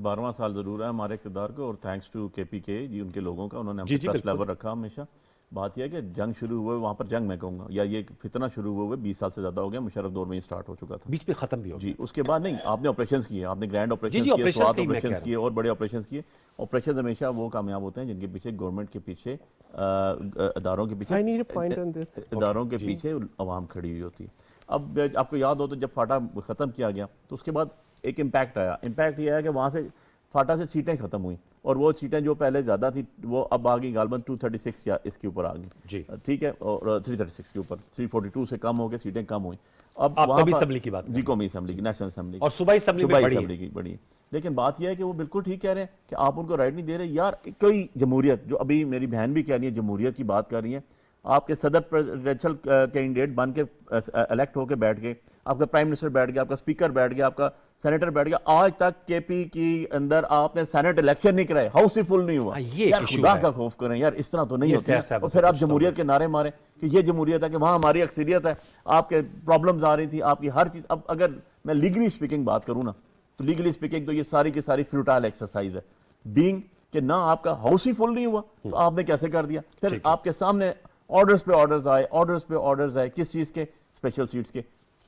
E: 12वां साल जरूर है हमारे इक़्तिदार को, और थैंक्स टू KPK जी, उनके लोगों का, उन्होंने अपना ट्रस्ट लेवल रखा हमेशा। बात यह है कि जंग शुरू हुए वहाँ पर, जंग मैं कहूँगा, या ये फितना शुरू हुए 20 साल से ज़्यादा हो गया, मुशर्रफ दौर में ही स्टार्ट हो चुका था,
B: बीच में ख़त्म भी हो
E: जी। उसके बाद नहीं, आपने ऑपरेशंस किए, आपने ग्रैंड ऑपरेशन किए, स्वात ऑपरेशंस किए और बड़े ऑपरेशंस किए। ऑपरेशन हमेशा वो कामयाब होते हैं जिनके पीछे गवर्नमेंट के पीछे, इदारों के पीछे, इदारों के पीछे अवाम खड़ी हुई होती है। अब आपको याद हो तो जब फाटा ख़त्म किया गया तो उसके बाद एक इम्पैक्ट आया। इम्पैक्ट यह है कि वहाँ से फाटा से सीटें खत्म हुई, और वो सीटें जो पहले ज़्यादा थी वो अब आ गई गालबन 236 या इसके ऊपर आ गई, ठीक है, और 336 के ऊपर 342 से कम हो गए, सीटें कम हुई। अब
B: कौमी असेंबली की बात,
E: जी कौमी असेंबली की, नेशनल असेंबली
B: और सूबाई असेंबली
E: की बड़ी। लेकिन बात यह है कि वो बिल्कुल ठीक कह रहे हैं कि आप उनको राइट नहीं दे रहे यार। कोई जमहूरियत, जो अभी मेरी बहन भी कह रही है जमहूरियत की बात कर रही है, आपके सदर प्रेसिडेंशियल कैंडिडेट बन के इलेक्ट होकर बैठ गए, आपका प्राइम मिनिस्टर बैठ गया, आपका स्पीकर बैठ गया, आपका सेनेटर बैठ गया, आज तक KP की अंदर आपने सेनेट इलेक्शन नहीं कराए, हाउस ही फुल नहीं हुआ। यार खुदा का खौफ करें यार, इस तरह तो नहीं होता है। और फिर आप जमहूरियत के नारे मारें कि ये जमहूरियत है, कि वहाँ हमारी अक्सरियत है, आपके प्रॉब्लम्स आ रही थी, आपकी हर चीज़। अब अगर मैं लीगली स्पीकिंग बात करूँ ना, तो लीगली स्पीकिंग तो ये सारी की सारी फ्यूटाइल एक्सरसाइज है, बीइंग कि ना आपका हाउस ही फुल नहीं हुआ तो आपने कैसे कर दिया। फिर आपके सामने ऑर्डर्स पे ऑर्डर्स आए, ऑर्डर्स पे ऑर्डर्स आए, किस चीज़ के? स्पेशल सीट्स के।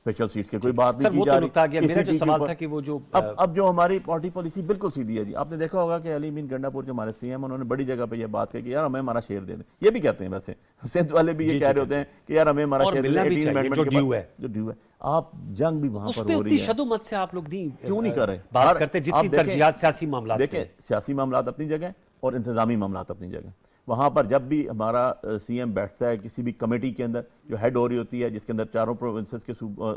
E: स्पेशल सीट्स के कोई बात नहीं की जा रही।
B: मेरा जो सवाल था कि वो जो
E: अब जो हमारी पार्टी पॉलिसी बिल्कुल सीधी है जी। आपने देखा होगा कि अली मीन गंडापुर के हमारे CM, उन्होंने बड़ी जगह पे ये बात कही कि यार हमें हमारा शेयर दे दें। ये भी कहते हैं, वैसे सिंध वाले भी ये कह रहे होते हैं कि यार हमें हमारा शेयर
B: जो ड्यू है।
E: आप जंग भी वहां पर हो रही है,
B: शदुमत से आप लोग नहीं
E: क्यों नहीं कर रहे?
B: बात करते जितनी तरजीहात सियासी मामला।
E: देखें, सियासी मामला अपनी जगह और इंतजामी मामला अपनी जगह। वहाँ पर जब भी हमारा CM बैठता है किसी भी कमेटी के अंदर जो हेड हो रही होती है, जिसके अंदर चारों प्रोविंसेस के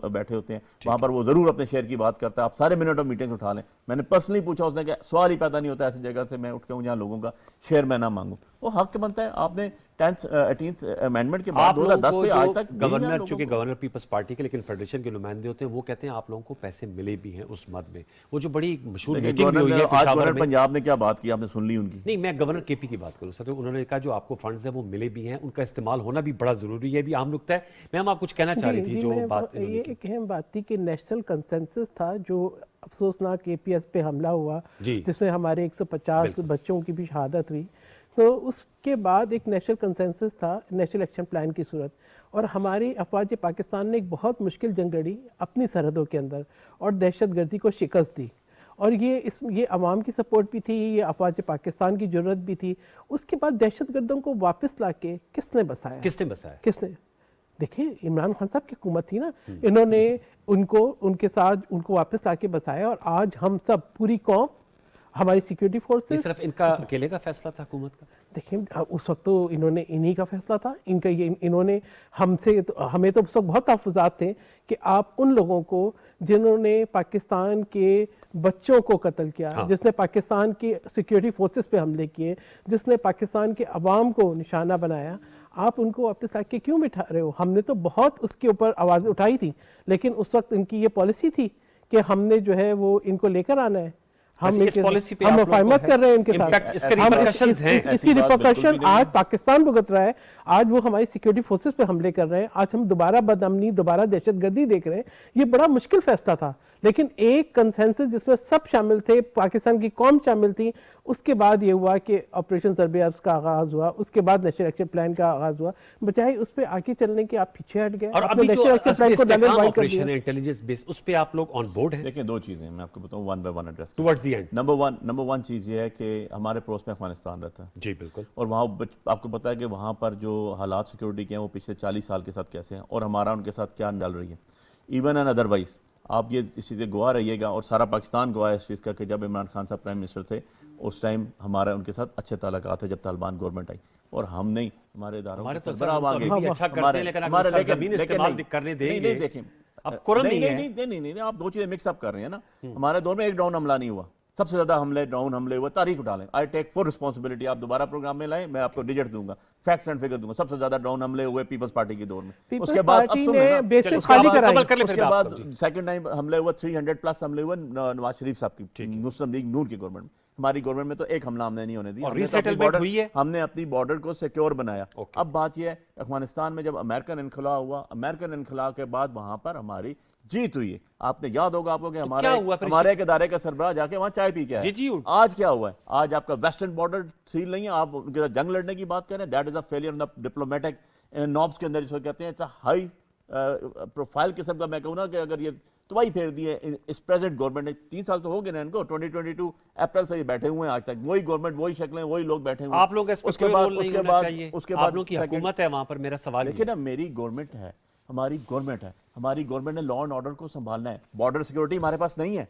E: बैठे होते हैं, वहाँ पर वो ज़रूर अपने शेयर की बात करता है। आप सारे मिनट ऑफ मीटिंग उठा लें, मैंने पर्सनली पूछा, उसने कहा सवाल ही पैदा नहीं होता ऐसी जगह से मैं उठ के जहाँ लोगों का शेयर मैं ना मांगूँ। वो हक बनता है। आपने 18th अमेंडमेंट के बाद 2010 से आज तक
B: गवर्नर, चूंकि गवर्नर पीपल्स पार्टी के लेकिन फेडरेशन के नुमाइंदे होते हैं, वो कहते हैं आप लोगों को पैसे मिले भी हैं उस मद में। वो जो बड़ी मशहूर मीटिंग भी हुई है
E: पेशावर में, पंजाब ने क्या बात की आपने सुन ली उनकी?
B: नहीं, मैं गवर्नर KP की बात करूँ सर, तो उन्होंने कहा जो आपको फंड्स है वो मिले भी हैं, उनका इस्तेमाल होना भी बड़ा जरूरी है। भी आम नुक्ता है। मैम आप कुछ कहना चाह रही थी? जो बात
F: ये एक अहम बात थी कि नेशनल कंसेंसस था, जो अफसोसनाक APS पे हमला हुआ जिसमें हमारे 150 बच्चों की भी शहादत हुई। तो उसके बाद एक नेशनल कंसेंसस था नेशनल एक्शन प्लान की सूरत, और हमारी अफवाज पाकिस्तान ने एक बहुत मुश्किल जंग लड़ी अपनी सरहदों के अंदर और दहशत गर्दी को शिकस्त दी। और ये अवाम की सपोर्ट भी थी, ये अफवाज पाकिस्तान की जरूरत भी थी। उसके बाद दहशतगर्दों को वापस लाके किसने बसाया? किसने? देखिए, इमरान खान साहब की हुकूमत थी ना, इन्होंने उनके साथ उनको वापस लाके बसाया। और आज हम सब, पूरी कौम, हमारी सिक्योरिटी फोर्सेस।
B: सिर्फ इनका अकेले का फैसला था हुकूमत का? देखिए,
F: उस वक्त तो इन्हीं का फैसला था। इन्होंने हमें तो उस वक्त बहुत तहफ़्फ़ुज़ात थे कि आप उन लोगों को जिन्होंने पाकिस्तान के बच्चों को कत्ल किया, जिसने पाकिस्तान की सिक्योरिटी फोर्सेस पे हमले किए, जिसने पाकिस्तान के अवाम को निशाना बनाया, आप उनको वापस लाके क्यों बिठा रहे हो? हमने तो बहुत उसके ऊपर आवाज़ उठाई थी, लेकिन उस वक्त इनकी ये पॉलिसी थी कि हमने जो है वो इनको लेकर आना है। हम मुफाहमत कर रहे हैं इनके साथ। इसकी रिपरकशन आज पाकिस्तान भुगत रहा है। आज वो हमारी सिक्योरिटी फोर्सेस पे हमले कर रहे हैं। आज हम दोबारा बदअमनी, दोबारा दहशतगर्दी देख रहे हैं। ये बड़ा मुश्किल फैसला था, लेकिन एक कंसेंसस जिसमें सब शामिल थे, पाकिस्तान की कौम शामिल थी। उसके बाद ये हुआ कि ऑपरेशन सर्बियास का आगाज हुआ, उसके बाद नेशनल एक्शन प्लान का आगाज हुआ। बचाए उस पे आगे चलने के आप पीछे हट गए।
B: और अभी जो ऑपरेशन इंटेलिजेंस बेस, उस पे आप लोग ऑन बोर्ड हैं?
E: देखिए, दो चीजें मैं आपको बताऊं, one by one address
B: towards the end.
E: Number one चीज ये है कि हमारे पड़ोस में अफगानिस्तान रहता है।
B: जी बिल्कुल।
E: और वहाँ आपको पता है कि वहाँ पर जो हालात सिक्योरिटी के हैं वो पिछले 40 साल के साथ कैसे हैं, और हमारा उनके साथ क्या डल रही है। इवन एंड अदरवाइज आप ये इस चीज़ से गवाह रहिएगा, और सारा पाकिस्तान गवाह है इस चीज़ का, कि जब इमरान खान साहब प्राइम मिनिस्टर थे उस टाइम हमारा उनके साथ अच्छे ताल्लुकात थे। जब तालिबान गवर्नमेंट आई, और हम नहीं, हमारे इदारों
B: हमारे तो
E: अच्छा
B: करते हैं, लेकिन करने देंगे।
E: देखें,
B: अब कुरम
E: नहीं, आप दो चीजें मिक्स अप कर रहे हैं ना। हमारे दौर में एक ड्रोन हमला नहीं हुआ, सबसे ज्यादा ड्रोन हमले हुए, तारीख उठा लें। I take full responsibility. आप दोबारा प्रोग्राम में लाएं, मैं आपको डिजिट दूंगा, फैक्ट्स एंड फिगर दूंगा। सबसे ज्यादा ड्रोन हमले हुए पीपल्स पार्टी के दौर में। उसके बाद सेकंड टाइम हमले हुए 300+ हमले हुए नवाज शरीफ साहब की मुस्लिम लीग नूर की गवर्नमेंट में। हमारी गवर्नमेंट में तो एक हमला हमने नहीं होने दिया। हमने अपनी बॉर्डर को सिक्योर बनाया। अब बात यह है, अफगानिस्तान में जब अमेरिकन इनखला हुआ, अमेरिकन इनखला के बाद वहां पर हमारी जीत हुई है। आपने याद होगा आपको कि हमारे एक इदारे का सरबराह जाके वहां चाय पी के आया। आज क्या हुआ है? आज आपका वेस्टर्न बॉर्डर सील नहीं है, आप उनके साथ जंग लड़ने की बात करें। That is a failure in the diplomatic knobs के अंदर, जिसको कहते हैं इट्स अ हाई प्रोफाइल किस्म का। मैं कहूँ ना कि अगर ये तबाही फेर दी है इस प्रेजेंट गवर्नमेंट ने, 3 साल तो हो गए ना इनको, 2022 अप्रैल से ये बैठे हुए हैं आज तक, वही गवर्नमेंट, वही शक्लें, वही लोग बैठे हुए हैं।
B: आप लोग उसके बाद आप लोग की हुकूमत है वहां पर। मेरा सवाल
E: देखिए ना, मेरी गवर्नमेंट है, हमारी गवर्नमेंट है, हमारी गवर्नमेंट ने लॉ एंड ऑर्डर को संभालना है। बॉर्डर सिक्योरिटी हमारे पास नहीं है।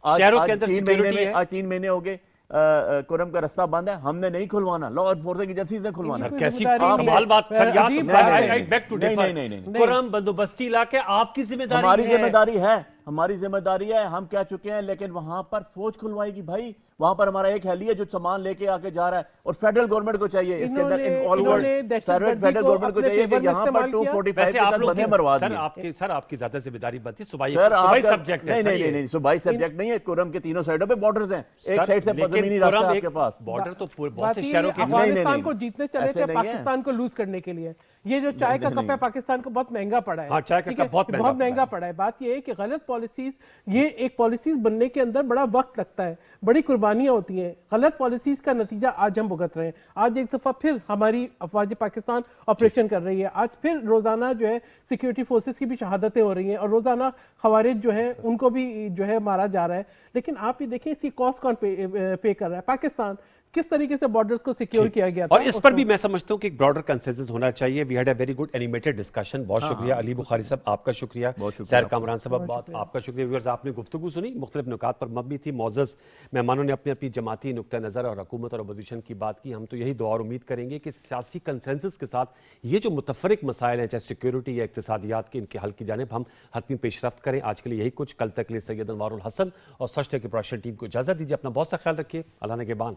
B: शहरों के अंदर सिक्योरिटी है।
E: आज 3 महीने हो गए, कुरम का रास्ता बंद है, हमने नहीं खुलवाना, लॉ एनफोर्सिंग एजेंसीज ने खुलवाना।
B: कैसी कमाल बात सर, कुरम बंदोबस्ती इलाके आपकी जिम्मेदारी है।
E: हमारी जिम्मेदारी है, हमारी जिम्मेदारी है, हम कह चुके हैं। लेकिन वहां पर फौज खुलवाएगी भाई, वहां पर हमारा एक हेली है जो सामान लेके आके जा रहा है, और फेडरल गवर्नमेंट को चाहिए इसके अंदर इन्वॉल्वमेंट, फेडरल गवर्नमेंट को चाहिए कि यहां पर 245 के साथ बंदे मरवा दिए।
B: सर आपकी ज्यादा जिम्मेदारी बनती है, सूबाई सब्जेक्ट है।
E: नहीं, सूबाई सब्जेक्ट नहीं है। कुरम के तीनों साइडों पे बॉर्डर्स हैं, एक साइड से जमीनी रास्ता है आपके पास।
B: बॉर्डर तो बहुत से शहरों के
F: अफगानिस्तान को जीतने चले थे, पाकिस्तान को लूज करने के लिए। ये जो चाय का कप है पाकिस्तान को बहुत महंगा पड़ा है।
B: चाय का कप बहुत
F: महंगा पड़ा है। बात ये है कि गलत पॉलिसीज, ये एक पॉलिसीज बनने के अंदर बड़ा वक्त लगता है, बड़ी कुर्बानियां होती हैं। गलत पॉलिसीज का नतीजा आज हम भुगत रहे हैं। आज एक दफा फिर हमारी अफवाज पाकिस्तान ऑपरेशन कर रही है। आज फिर रोजाना जो है सिक्योरिटी फोर्सेस की भी शहादतें हो रही हैं, और रोजाना खवारिज जो है उनको भी जो है मारा जा रहा है। लेकिन आप ये देखें, इसकी कॉस्ट कौन पे कर रहा है? पाकिस्तान। किस तरीके से बॉर्डर्स को सिक्योर किया गया था,
B: और इस पर भी मैं समझता हूं कि एक ब्रॉडर कंसेंसस होना चाहिए। We had a very good animated discussion. बहुत शुक्रिया अली बुखारी साहब, आपका शुक्रिया। सैर कामरान साहब, आपका शुक्रिया। व्यूअर्स, आपने गुफ्तगू सुनी, मुख्तलिफ नुकात पर मबनी थी। मौजज़ मेहमानों ने अपनी अपनी जमाती नुक्ता नज़र और हुकूमत और अपोजिशन की बात की। हम तो यही दुआ और उम्मीद करेंगे कि सियासी कंसेंसस के साथ ये जो मुतफरिक मसाइल हैं, चाहे सिक्योरिटी या इक्तिसादियात की, इनके हल की जानिब हम हतमी पेशरफ्त करें। आज के लिए यही कुछ। कल तक के लिए सैयद अनवारुल हसन और सच टेक की प्रोडक्शन टीम को इजाज़त दीजिए। अपना बहुत सा ख्याल रखिए। अल्लाह निगहबान।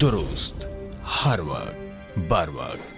D: दुरुस्त हर वक्त, बार वक्त।